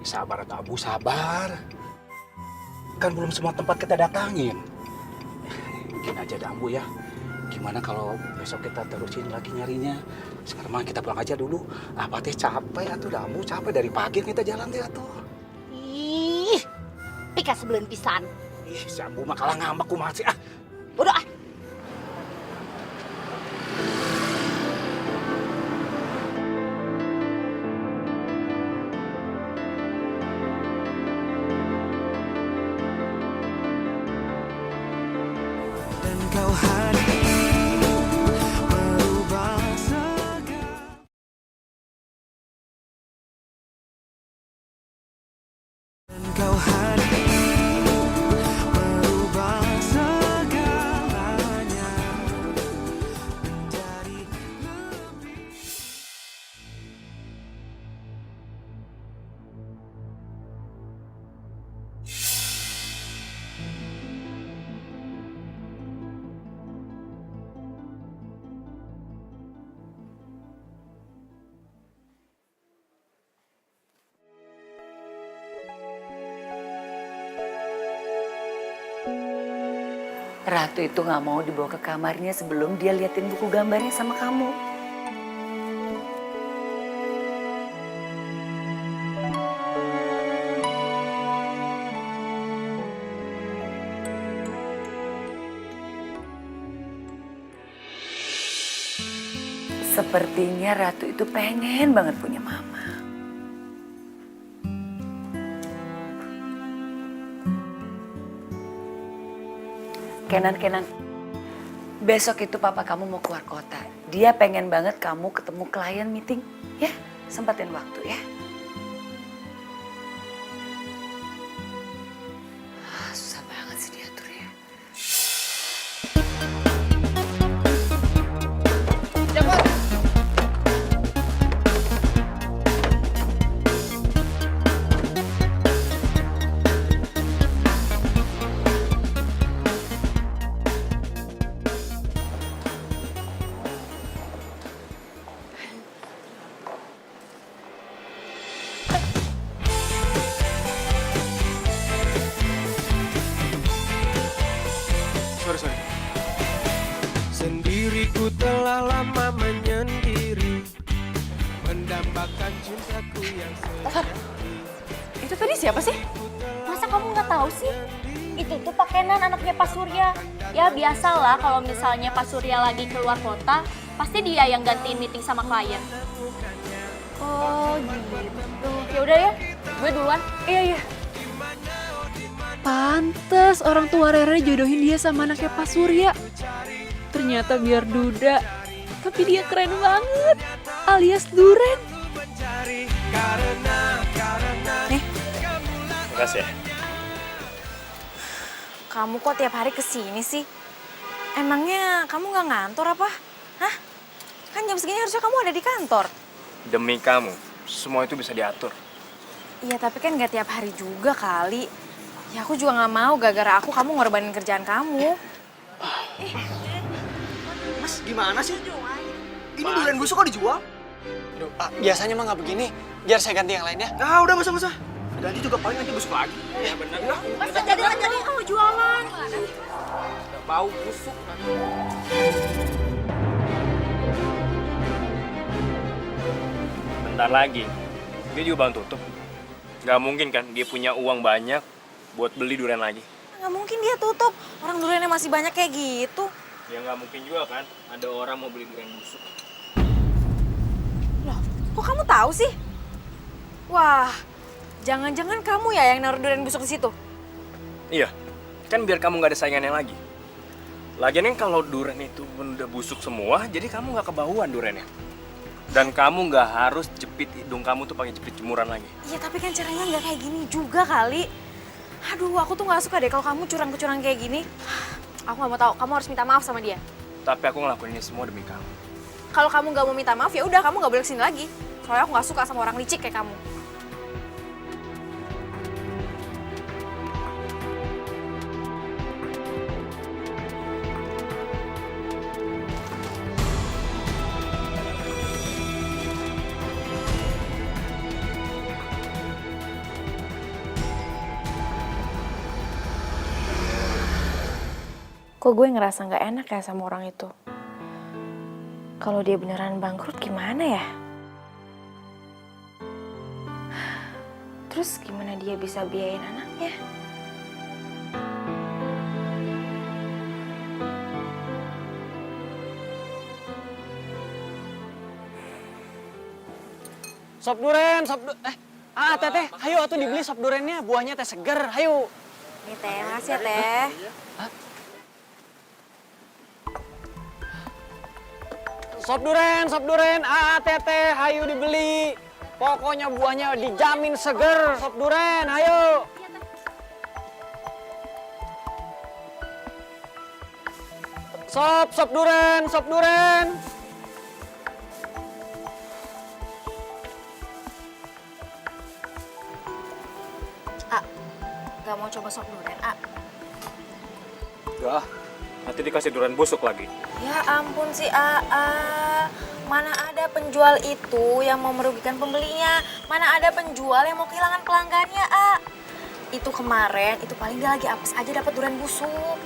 Sabar atuh Abu, sabar. Kan belum semua tempat kita datangin. Mungkin aja dah Ambu ya. Gimana kalau besok kita terusin lagi nyarinya? Sekarang mah kita pulang aja dulu. Apa teh capek atuh dah Ambu, capek dari pagi kita jalan teh atuh. Ih, pika sebelum pisan. Ih, si Ambu mah kalah ngambek kumaha sih ah. Udah ah. Dan kau hadir merubah segala. Dan kau hadir merubah segalanya menjadi lebih. Ratu itu nggak mau dibawa ke kamarnya sebelum dia liatin buku gambarnya sama kamu. Sepertinya Ratu itu pengen banget punya mama. Kenan, besok itu papa kamu mau keluar kota. Dia pengen banget kamu ketemu klien meeting. Ya, sempatin waktu ya. Susah banget sih diatur ya. Sorry. Sendiriku telah lama menyendiri, mendambakan cintaku yang sejati. Itu tadi siapa sih? Masa kamu nggak tahu sih? Itu tuh Pak Kenan, anaknya Pak Surya. Ya biasalah kalau misalnya Pak Surya lagi keluar kota, pasti dia yang gantiin meeting sama klien. Oh gitu. Ya udah ya, gue duluan. Iya. Pantes orang tua Rere jodohin dia sama anaknya Pak Surya. Ternyata biar duda, tapi dia keren banget, alias Duren. Nih, Makasih ya. Kamu kok tiap hari kesini sih? Emangnya kamu nggak ngantor apa? Hah? Kan jam segini harusnya kamu ada di kantor. Demi kamu, semua itu bisa diatur. Iya tapi kan nggak tiap hari juga kali. Ya aku juga nggak mau gara-gara kamu ngorbanin kerjaan kamu. Mas, gimana sih? Ini durian busuk kok dijual? Aduh, biasanya mah nggak begini. Biar saya ganti yang lain ya. Ah, udah masa. Ganti juga paling nanti busuk lagi. Ya benar. Ya. Masa jadi kamu jualan? Bau busuk. Bentar lagi, dia juga baru tutup. Nggak mungkin kan dia punya uang banyak buat beli durian lagi. Nggak mungkin dia tutup. Orang duriannya masih banyak kayak gitu. Ya nggak mungkin juga kan ada orang mau beli durian busuk. Loh, kok kamu tahu sih? Wah, jangan-jangan kamu ya yang naruh durian busuk di situ? Iya, kan biar kamu nggak ada saingannya lagi. Lagian kan kalau durian itu udah busuk semua, jadi kamu nggak kebauan duriannya. Dan kamu nggak harus jepit hidung kamu tuh pakai jepit jemuran lagi. Iya, tapi kan caranya nggak kayak gini juga kali. Aduh, aku tuh nggak suka deh kalau kamu curang-curang kayak gini. Aku nggak mau tahu. Kamu harus minta maaf sama dia. Tapi aku ngelakuin ini semua demi kamu. Kalau kamu nggak mau minta maaf ya udah, kamu nggak boleh kesini lagi. Soalnya aku nggak suka sama orang licik kayak kamu. Kok gue ngerasa nggak enak ya sama orang itu? Kalau dia beneran bangkrut gimana ya? Terus gimana dia bisa biayain anaknya? Sop duren, teteh, ayo atuh dibeli sop durennya, buahnya teh seger, ayo. Nih teh, makasih ya teh. Sop duren, teteh, ayo dibeli. Pokoknya buahnya dijamin seger, sop duren, ayo. Sop duren. Gak mau coba sop duren, Enggak, nanti dikasih durian busuk lagi. Ya ampun si Aa. Mana ada penjual itu yang mau merugikan pembelinya? Mana ada penjual yang mau kehilangan pelanggannya, Itu kemarin, itu paling gak lagi apes aja dapat durian busuk.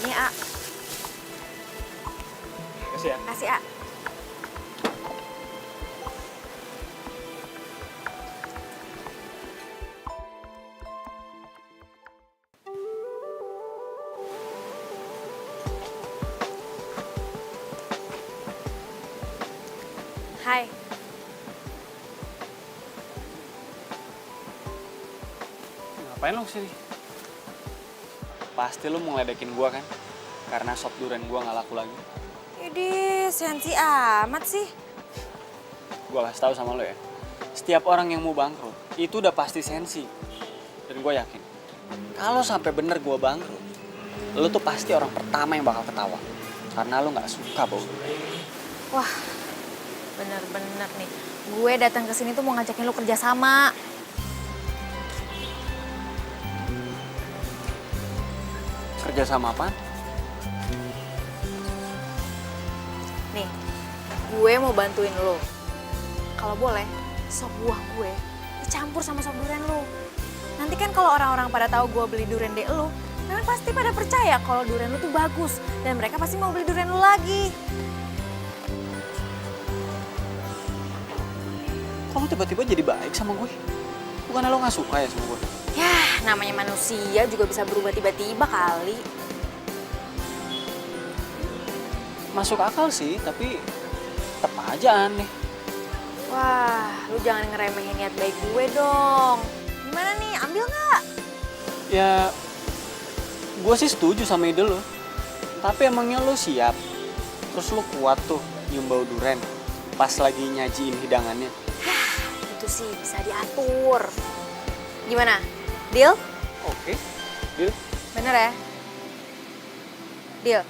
Ini, Kasih ya. Kasih, Hai. Ngapain lo kesini? Pasti lo mau ngeledekin gua kan? Karena sop duren gua nggak laku lagi. Idih, sensi amat sih. Gua kasih tahu sama lo ya. Setiap orang yang mau bangkrut, itu udah pasti sensi. Dan gue yakin, kalau sampai bener gue bangkrut, lo tuh pasti orang pertama yang bakal ketawa. Karena lo nggak suka bau durian. Wah, bener-bener nih. Gue datang ke sini tuh mau ngajakin lu kerja sama. Kerja sama apaan? Nih, gue mau bantuin lo. Kalau boleh, sop buah gue dicampur sama sop durian lo. Nanti kan kalau orang-orang pada tahu gue beli durian dek lo, mereka pasti pada percaya kalau durian lo tuh bagus. Dan mereka pasti mau beli durian lo lagi. Kok lo tiba-tiba jadi baik sama gue? Bukannya lo nggak suka ya sama gue? Yah, namanya manusia juga bisa berubah tiba-tiba kali. Masuk akal sih, tapi tetap aja aneh. Wah, lu jangan ngeremehin niat baik gue dong. Gimana nih, ambil nggak? Ya, gue sih setuju sama ide lo. Tapi emangnya lo siap? Terus lo kuat tuh nyium bau durian pas lagi nyajiin hidangannya? Itu sih bisa diatur. Gimana? Deal? Oke, deal. Bener ya? Deal.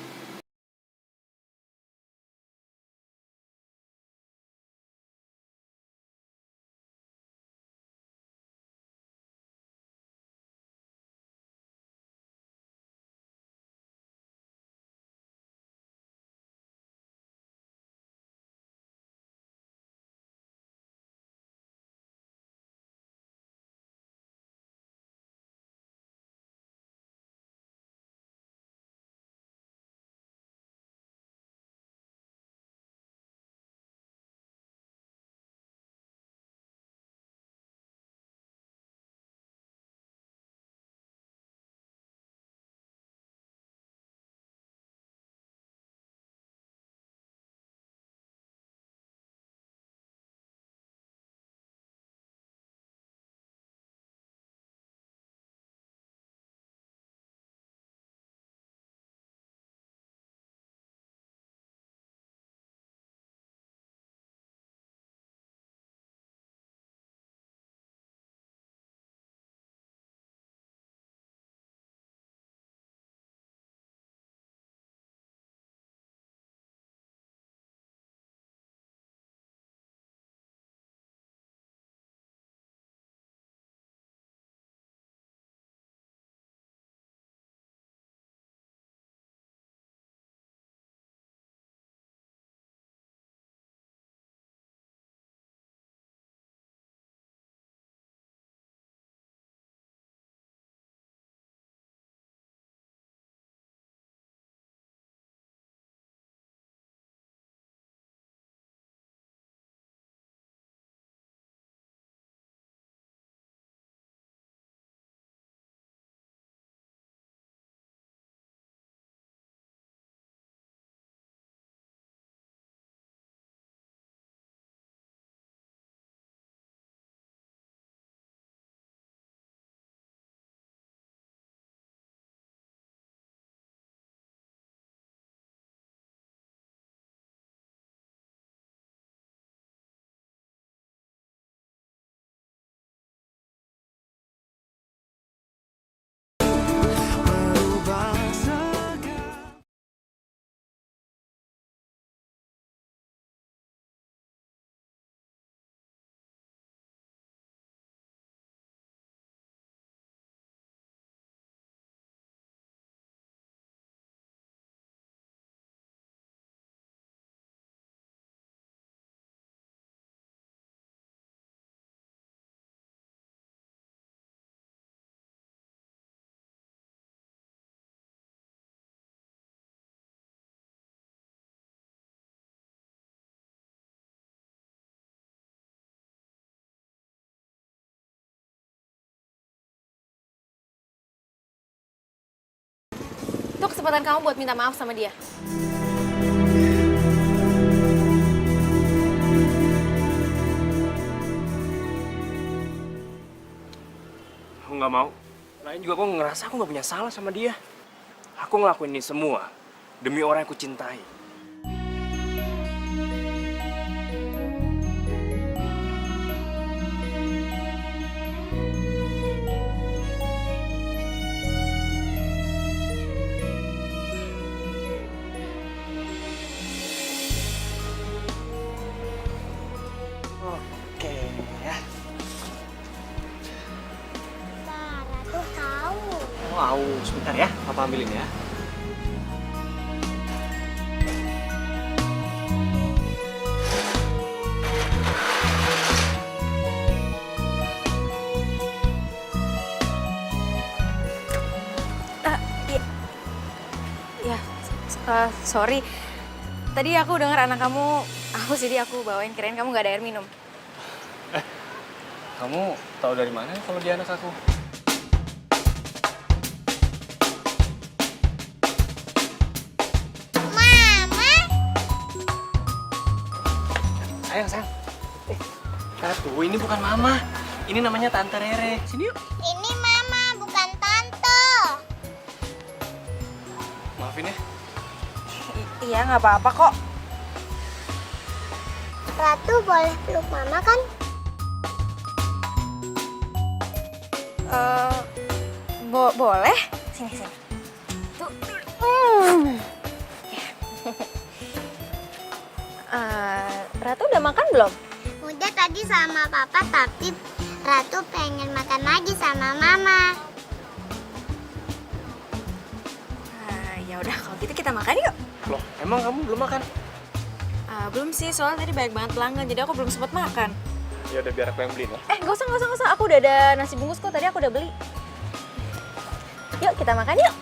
Itu kesempatan kamu buat minta maaf sama dia. Aku nggak mau. Lain juga aku ngerasa aku nggak punya salah sama dia. Aku ngelakuin ini semua demi orang yang aku cintai. Oke ya. Ratu tahu. Wow, sebentar ya, papa ambilin ya. Ya, sorry. Tadi aku dengar anak kamu haus, jadi aku bawain, kirain kamu nggak ada air minum. Kamu tahu dari mana kalau dia anak aku? Mama. Sayang. Ratu, ini bukan mama. Ini namanya Tante Rere. Sini yuk. Ini mama, bukan tante. Maafin ya. Iya, nggak apa-apa kok. Ratu boleh peluk mama kan? Boleh. Sini. Tuh. Ratu udah makan belum? Udah tadi sama papa, tapi Ratu pengen makan lagi sama mama. Ya udah, kalau gitu kita makan yuk. Loh, emang kamu belum makan? Belum sih, soalnya tadi banyak banget pelanggan, jadi aku belum sempat makan. Ya udah biar aku yang beliin ya. Gak usah. Aku udah ada nasi bungkus kok, tadi aku udah beli. Yuk, kita makan yuk.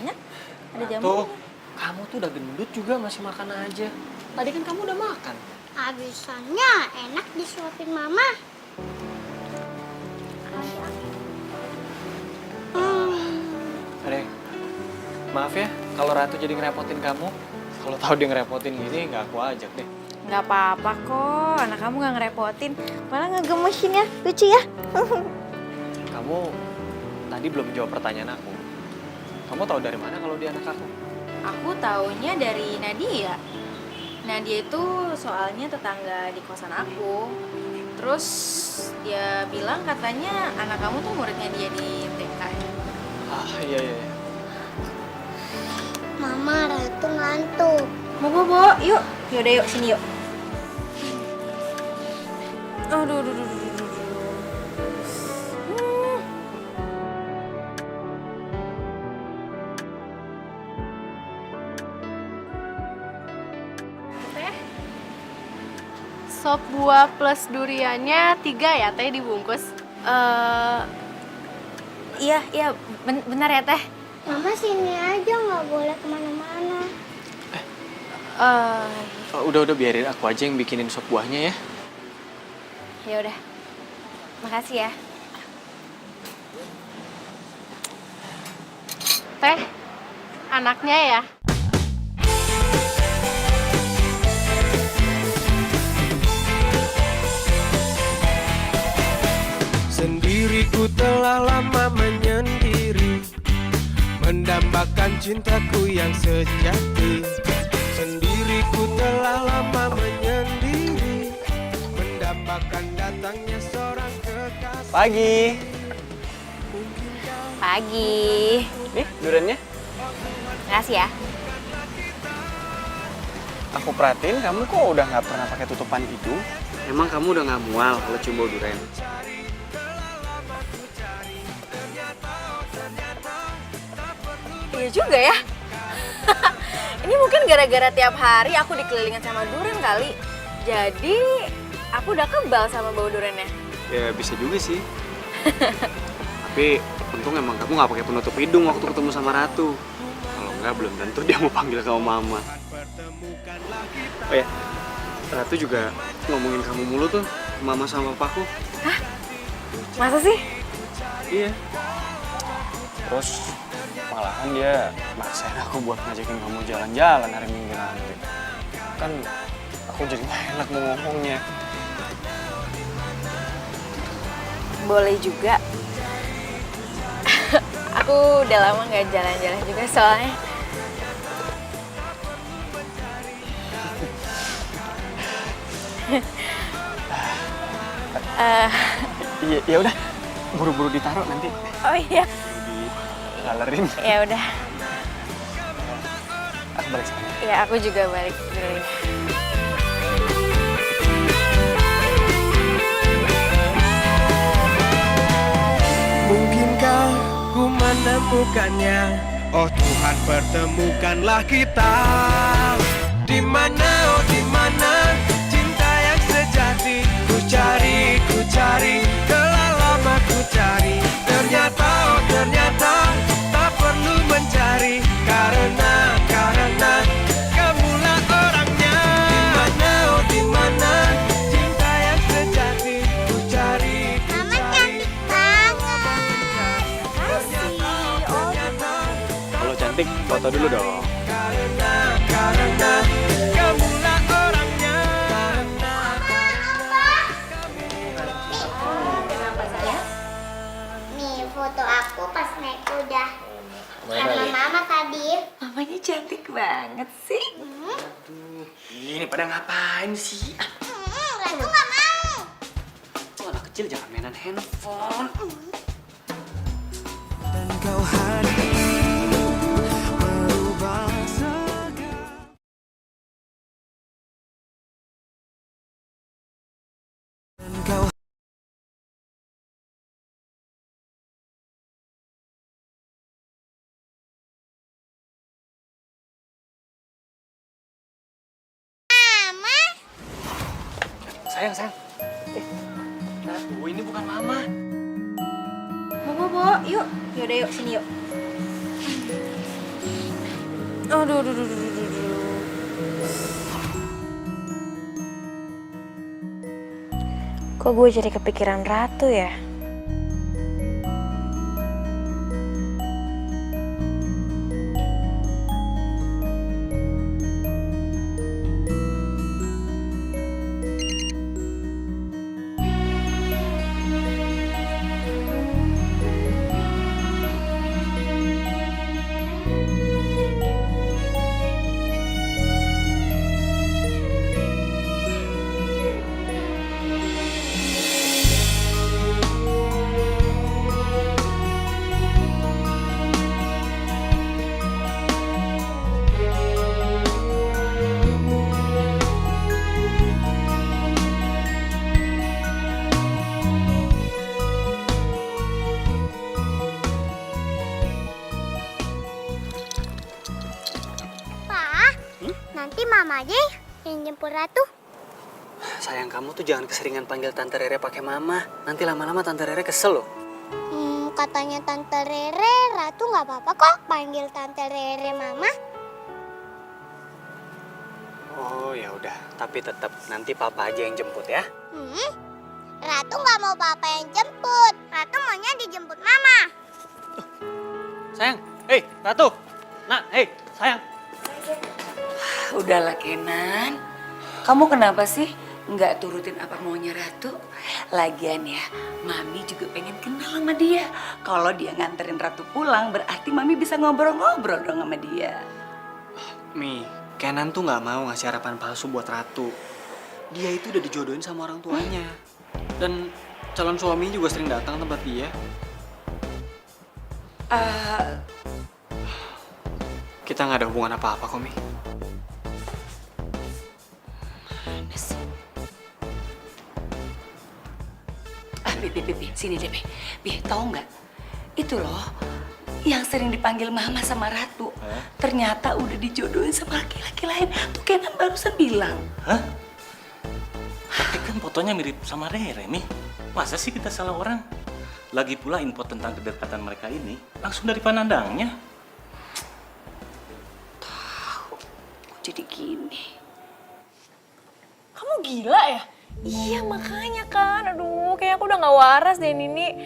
Enak. Ada jamu. Tuh, kamu tuh udah gendut juga masih makan aja. Tadi kan kamu udah makan. Habisannya enak disuapin mama. Adek, maaf ya kalau Ratu jadi ngerepotin kamu. Kalau tahu dia ngerepotin gini, nggak aku ajak deh. Nggak apa-apa kok, anak kamu nggak ngerepotin, malah ngegemesin ya, lucu ya. Kamu tadi belum jawab pertanyaan aku. Kamu tahu dari mana kalau dia anak aku? Aku taunya dari Nadia. Nadia itu soalnya tetangga di kosan aku. Terus dia bilang katanya anak kamu tuh muridnya dia di TK. Iya. Mama, Ratu ngantuk. Mau bobo, yuk. Yaudah yuk, sini yuk. Aduh. Sop buah plus duriannya 3 ya teh dibungkus. Iya, benar ya teh. Mama sini aja, nggak boleh kemana-mana. Udah biarin aku aja yang bikinin sop buahnya ya. Ya udah. Makasih ya. Teh, anaknya ya. Sendiriku telah lama menyendiri, mendambakan cintaku yang sejati. Sendiriku telah lama menyendiri, mendambakan datangnya seorang kekasih. Pagi. Nih, duriannya. Makasih ya. Aku perhatiin kamu kok udah nggak pernah pakai tutupan itu. Emang kamu udah nggak mual kalau cium bau durian? Iya juga ya. Ini mungkin gara-gara tiap hari aku dikelilingin sama durian kali. Jadi aku udah kebal sama bau duriannya. Ya bisa juga sih. Tapi untung emang kamu nggak pakai penutup hidung waktu ketemu sama Ratu. Kalau nggak belum tentu dia mau panggil kamu mama. Oh ya, Ratu juga ngomongin kamu mulu tuh, mama sama papaku. Hah? Masa sih? Iya. Terus malahan dia maksain aku buat ngajakin kamu jalan-jalan hari Minggu nanti. Kan aku jadi gak enak mau ngomongnya. Boleh juga. Aku udah lama nggak jalan-jalan juga soalnya. Ya udah, buru-buru ditaruh nanti. Oh iya. Ngalerin. Ya udah. Aku balik sana. Ya aku juga balik dulu. Mungkinkah ku menemukannya? Oh Tuhan, pertemukanlah kita. Di mana, oh di mana cinta yang sejati? Ku cari, telah lama ku cari. Ternyata, oh ternyata tak perlu mencari. Karena kamulah orangnya. Di mana, oh di mana cinta yang sejati? Ku cari. Mama cantik banget. Kalau cantik, foto dulu dong. Karena kamulah orangnya. Kenapa sayang? Nih foto aku pas naik kuda sama mama tadi. Mamanya cantik banget sih. Ini pada ngapain sih? Ratu nggak mau. Tuh anak kecil jangan mainan handphone. Dan kau hadir merubah segala. Dan kau Mama. Sayang. Ini bukan mama. Bobo, yuk. Yaudah yuk, sini yuk. Aduh. Kok gue jadi kepikiran Ratu ya? Nanti mama aja yang jemput Ratu. Sayang, kamu tuh jangan keseringan panggil Tante Rere pakai mama. Nanti lama-lama Tante Rere kesel loh. Katanya Tante Rere, Ratu nggak apa-apa kok panggil Tante Rere mama. Oh ya udah, tapi tetap nanti papa aja yang jemput ya. Ratu nggak mau papa yang jemput. Ratu maunya dijemput mama. Sayang, hei Ratu. Nak, hei sayang. Udahlah Kenan, kamu kenapa sih nggak turutin apa maunya Ratu? Lagian ya, Mami juga pengen kenal sama dia. Kalau dia nganterin Ratu pulang, berarti Mami bisa ngobrol-ngobrol dong sama dia. Mi, Kenan tuh nggak mau ngasih harapan palsu buat Ratu. Dia itu udah dijodohin sama orang tuanya. Dan calon suaminya juga sering datang tempat dia. Kita nggak ada hubungan apa-apa kok, Mi. Bi, sini deh, Bi, tahu nggak? Itu loh, yang sering dipanggil Mama sama Ratu, ternyata udah dijodohin sama laki-laki lain. Tuh Kenan barusan bilang. Hah? Tapi kan fotonya mirip sama Rere, Mi. Masa sih kita salah orang? Lagi pula info tentang kedekatan mereka ini langsung dari pandangnya. Kok jadi gini? Kamu gila ya? Iya makanya kan, aduh kayak aku udah gak waras deh Nini.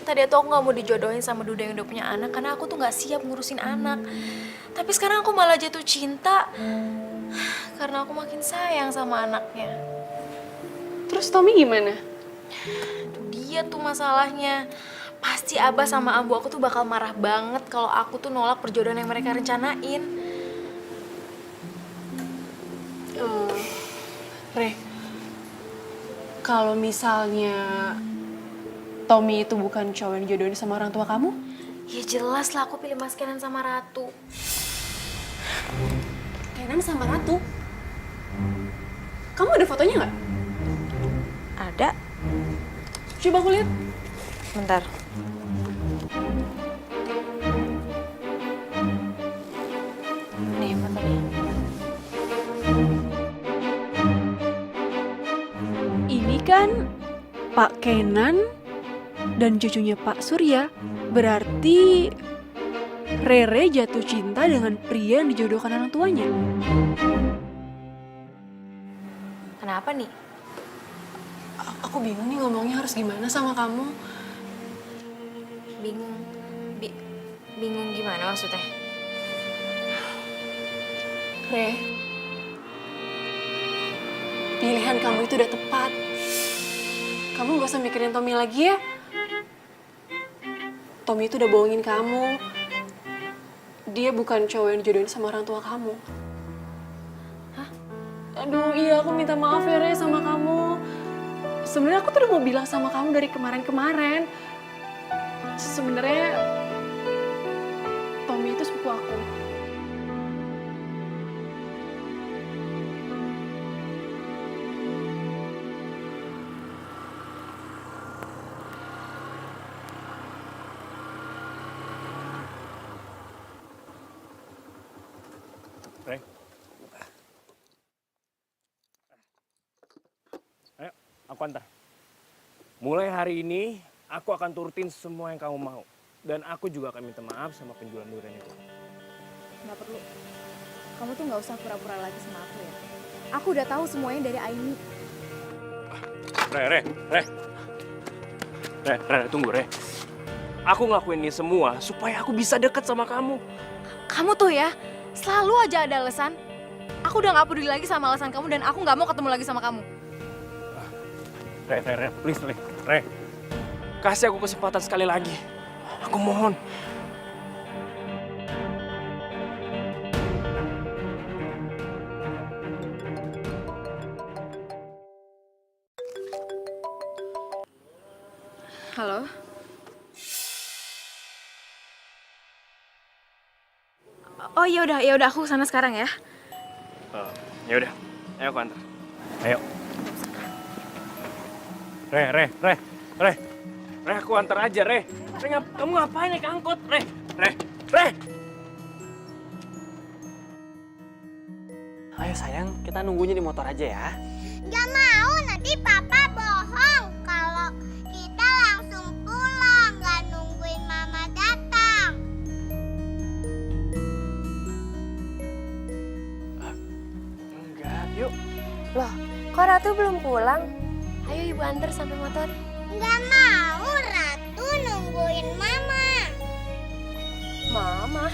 Tadi tuh aku gak mau dijodohin sama Duda yang udah punya anak karena aku tuh gak siap ngurusin anak. Tapi sekarang aku malah jatuh cinta karena aku makin sayang sama anaknya. Terus Tommy gimana? Itu dia tuh masalahnya. Pasti Abah sama Ambu aku tuh bakal marah banget kalau aku tuh nolak perjodohan yang mereka rencanain. Re, kalau misalnya Tommy itu bukan cowok yang dijodohin sama orang tua kamu? Ya jelas lah aku pilih Mas Kenan sama Ratu. Kenan sama Ratu? Kamu ada fotonya nggak? Ada. Coba aku lihat. Bentar. Nih fotonya. Ini kan Pak Kenan dan cucunya Pak Surya. Berarti Rere jatuh cinta dengan pria yang dijodohkan orang tuanya. Kenapa nih? Aku bingung nih ngomongnya harus gimana sama kamu. Bingung. Bingung gimana maksudnya? Re, pilihan kamu itu udah tepat. Kamu gak usah mikirin Tommy lagi ya. Tommy itu udah bohongin kamu. Dia bukan cowok yang dijodohin sama orang tua kamu. Hah? Aduh, iya aku minta maaf ya Re sama kamu. Sebenarnya aku tuh udah mau bilang sama kamu dari kemarin-kemarin. Sebenarnya Tommy itu sepupu aku. Re. Ayo, aku antar. Mulai hari ini, aku akan turutin semua yang kamu mau. Dan aku juga akan minta maaf sama penjualan durian itu. Nggak perlu. Kamu tuh nggak usah pura-pura lagi sama aku ya. Aku udah tahu semuanya dari Aini. Re, tunggu, Re. Aku ngelakuin ini semua supaya aku bisa deket sama kamu. Kamu tuh ya, selalu aja ada alasan. Aku udah nggak peduli lagi sama alasan kamu dan aku nggak mau ketemu lagi sama kamu. Re, please, Re. Kasih aku kesempatan sekali lagi. Aku mohon. Halo? Oh ya udah aku sana sekarang ya. Ya udah, ayo aku antar. Ayo. Re, aku antar aja, Re. Kamu ngapain naik angkot, Re? Ayo sayang, kita nunggunya di motor aja ya. Gak mau, nanti papa bohong kalau kita langsung pulang, gak nungguin mama datang. Enggak, yuk. Loh, kok Ratu belum pulang? Ayo ibu antar sampai motor. Gak mau, Ratu nungguin mama. Mama?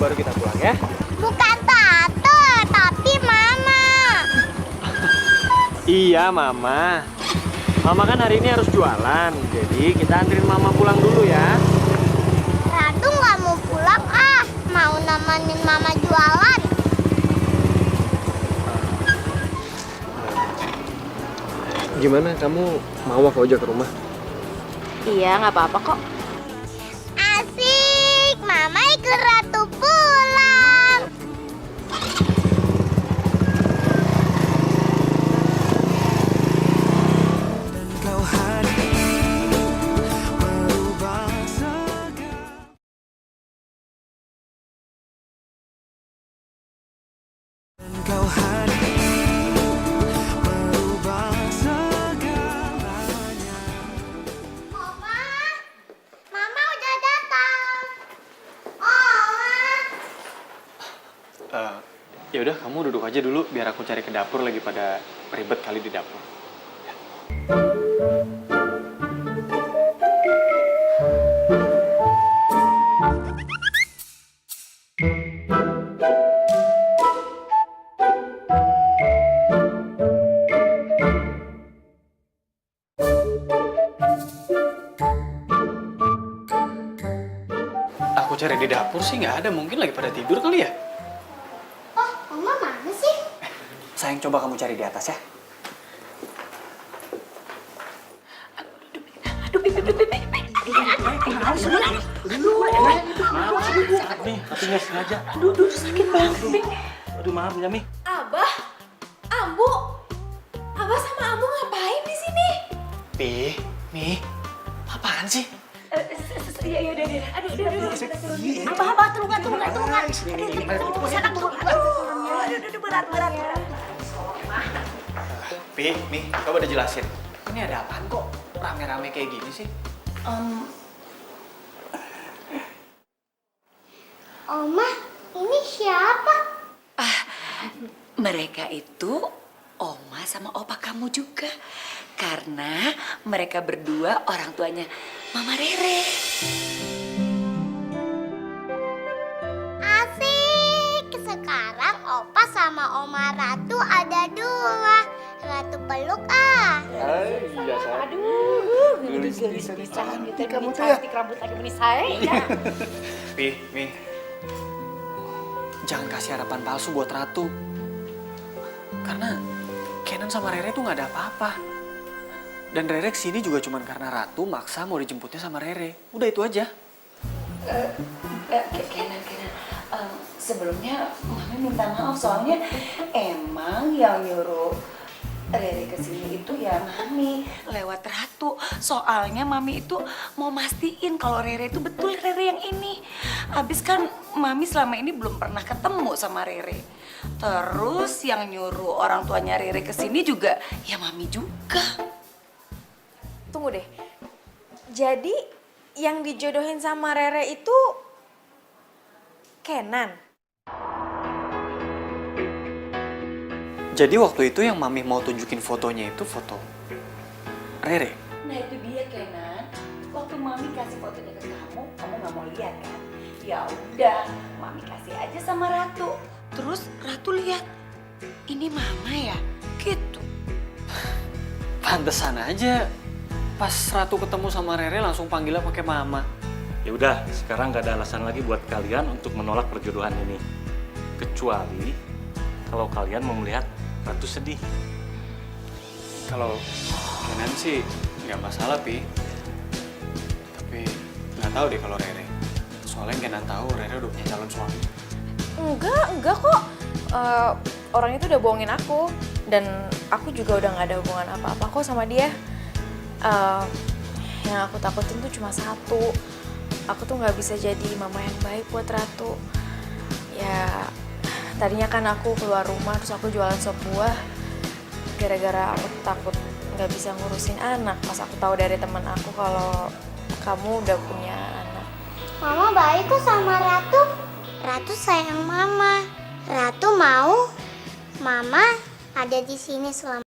baru kita pulang ya. Bukan Tante, tapi Mama. Iya, Mama. Mama kan hari ini harus jualan, jadi kita anterin Mama pulang dulu ya. Ratu nggak mau pulang ah, mau nemenin Mama jualan. Gimana, kamu mau aku ajak ke rumah? Iya, nggak apa-apa kok. Asik, Mama ikut Ratu pulang. Kau hadir merubah Kau hadir merubah segalanya. Mama udah datang. Oh. Ya udah, kamu duduk aja dulu biar aku cari ke dapur, lagi pada ribet kali di dapur. Aku cari di dapur sih nggak ada, mungkin lagi pada tidur kali ya. Oh, Mama mana sih? Sayang, coba kamu cari di atas ya. Maaf nih, tapi nggak sengaja. Aduh, sakit banget nih. Aduh, maaf ya, Mi. Abah, Ambu, Abah sama Ambu ngapain di sini? Mi, apaan sih? Iya, udah. Aduh. Abah, turunkan. Aduh, sana turun. Aduh, berat. Mi, coba udah jelasin. Ini ada apaan kok rame-rame kayak gini sih? Oma, ini siapa? Mereka itu Oma sama Opa kamu juga. Karena mereka berdua orang tuanya Mama Rere. Asik, sekarang Opa sama Oma Ratu ada dua. Ratu peluk ah. Aduh, gelis-gelisan gitu. Kamu cantik rambut lagi menis saya. Mi, jangan kasih harapan palsu buat Ratu. Karena Kenan sama Rere tuh nggak ada apa-apa. Dan Rere kesini juga cuman karena Ratu maksa mau dijemputnya sama Rere. Udah itu aja. Kenan. Sebelumnya Mami minta maaf soalnya emang yang nyuruh Rere kesini itu ya Mami lewat Ratu. Soalnya Mami itu mau mastiin kalau Rere itu betul Rere yang ini. Habis kan Mami selama ini belum pernah ketemu sama Rere. Terus yang nyuruh orang tuanya Rere kesini juga ya Mami juga. Tunggu deh. Jadi yang dijodohin sama Rere itu Kenan. Jadi waktu itu yang Mami mau tunjukin fotonya itu foto Rere. Nah itu dia Kenan. Waktu Mami kasih fotonya ke kamu nggak mau lihat kan? Ya udah, Mami kasih aja sama Ratu. Terus Ratu lihat, ini Mama ya, gitu. Pantesan aja pas Ratu ketemu sama Rere langsung panggilnya pakai Mama. Ya udah, sekarang nggak ada alasan lagi buat kalian untuk menolak perjodohan ini. Kecuali kalau kalian mau melihat Ratu sedih. Kalau Kenan sih nggak masalah, Pi. Tapi nggak tahu deh kalau Rere. Soalnya Kenan tahu Rere udah punya calon suami. Enggak kok. Orang itu udah bohongin aku. Dan aku juga udah gak ada hubungan apa-apa kok sama dia. Yang aku takutin tuh cuma satu. Aku tuh gak bisa jadi mama yang baik buat Ratu. Ya, tadinya kan aku keluar rumah terus aku jualan sop buah. Gara-gara aku takut gak bisa ngurusin anak. Pas aku tahu dari teman aku kalau kamu udah punya anak. Mama baik kok sama Ratu. Ratu sayang Mama. Ratu mau Mama ada di sini selama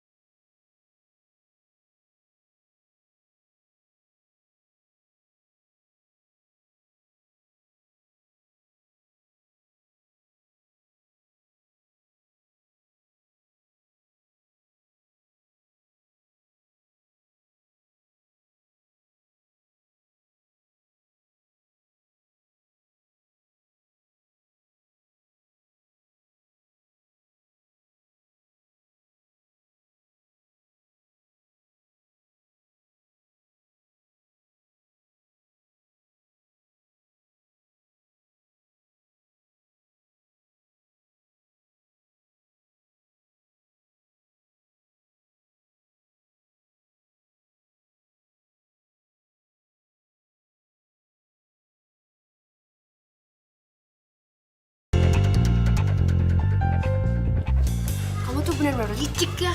licik ya.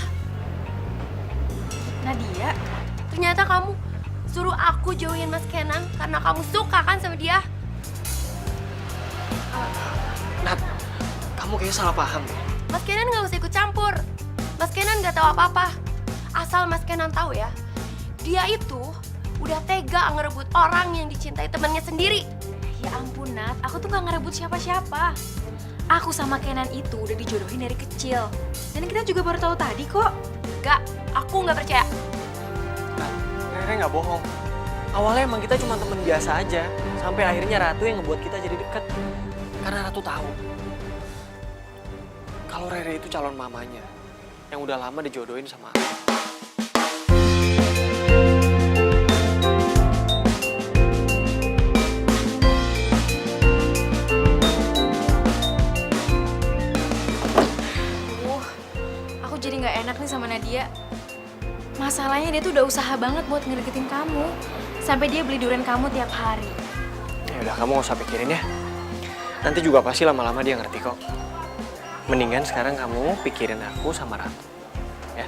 Nadia, ternyata kamu suruh aku jauhin Mas Kenan karena kamu suka kan sama dia? Nat, kamu kayaknya salah paham deh. Mas Kenan nggak usah ikut campur. Mas Kenan nggak tahu apa-apa. Asal Mas Kenan tahu ya, dia itu udah tega ngerebut orang yang dicintai temannya sendiri. Ya ampun Nat, aku tuh nggak ngerebut siapa-siapa. Aku sama Kenan itu udah dijodohin dari kecil. Dan kita juga baru tahu tadi kok. Gak, aku nggak percaya. Nat, Rere nggak bohong. Awalnya emang kita cuma temen biasa aja. Sampai akhirnya Ratu yang ngebuat kita jadi deket. Karena Ratu tahu kalau Rere itu calon mamanya yang udah lama dijodohin sama aku. Aku jadi nggak enak nih sama Nadia. Masalahnya dia tuh udah usaha banget buat ngedeketin kamu. Sampai dia beli durian kamu tiap hari. Ya udah, kamu nggak usah pikirin ya. Nanti juga pasti lama-lama dia ngerti kok. Mendingan sekarang kamu pikirin aku sama Ratu. Ya.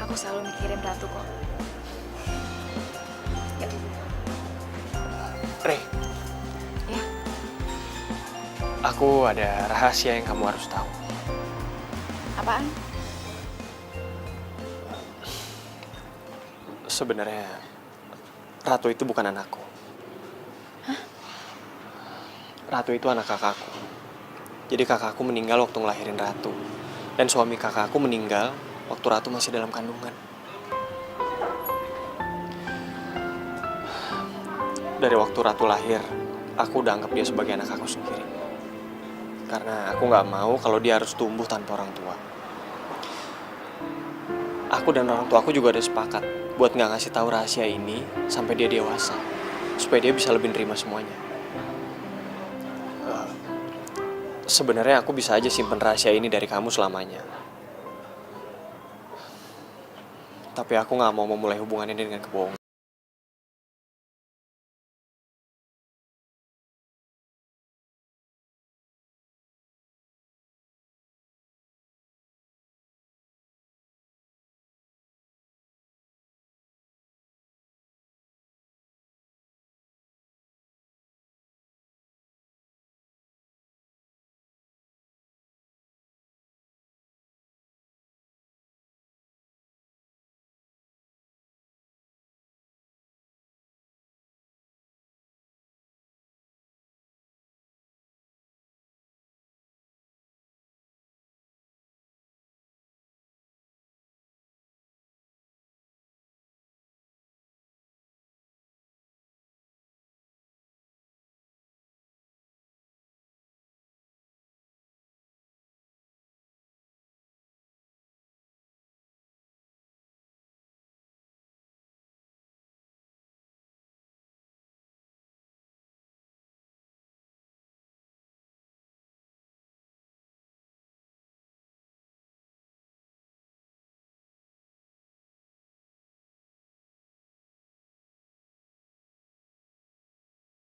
Aku selalu mikirin Ratu kok. Ya. Re. Ya. Aku ada rahasia yang kamu harus tahu. Apaan? Sebenarnya Ratu itu bukan anakku. Hah? Ratu itu anak kakakku. Jadi kakakku meninggal waktu ngelahirin Ratu. Dan suami kakakku meninggal waktu Ratu masih dalam kandungan. Dari waktu Ratu lahir, aku udah anggap dia sebagai anak aku sendiri. Karena aku nggak mau kalau dia harus tumbuh tanpa orang tua. Aku dan orang tua aku juga udah sepakat buat nggak ngasih tahu rahasia ini sampai dia dewasa, supaya dia bisa lebih nerima semuanya. Sebenarnya aku bisa aja simpen rahasia ini dari kamu selamanya. Tapi aku nggak mau memulai hubungan ini dengan kebohongan.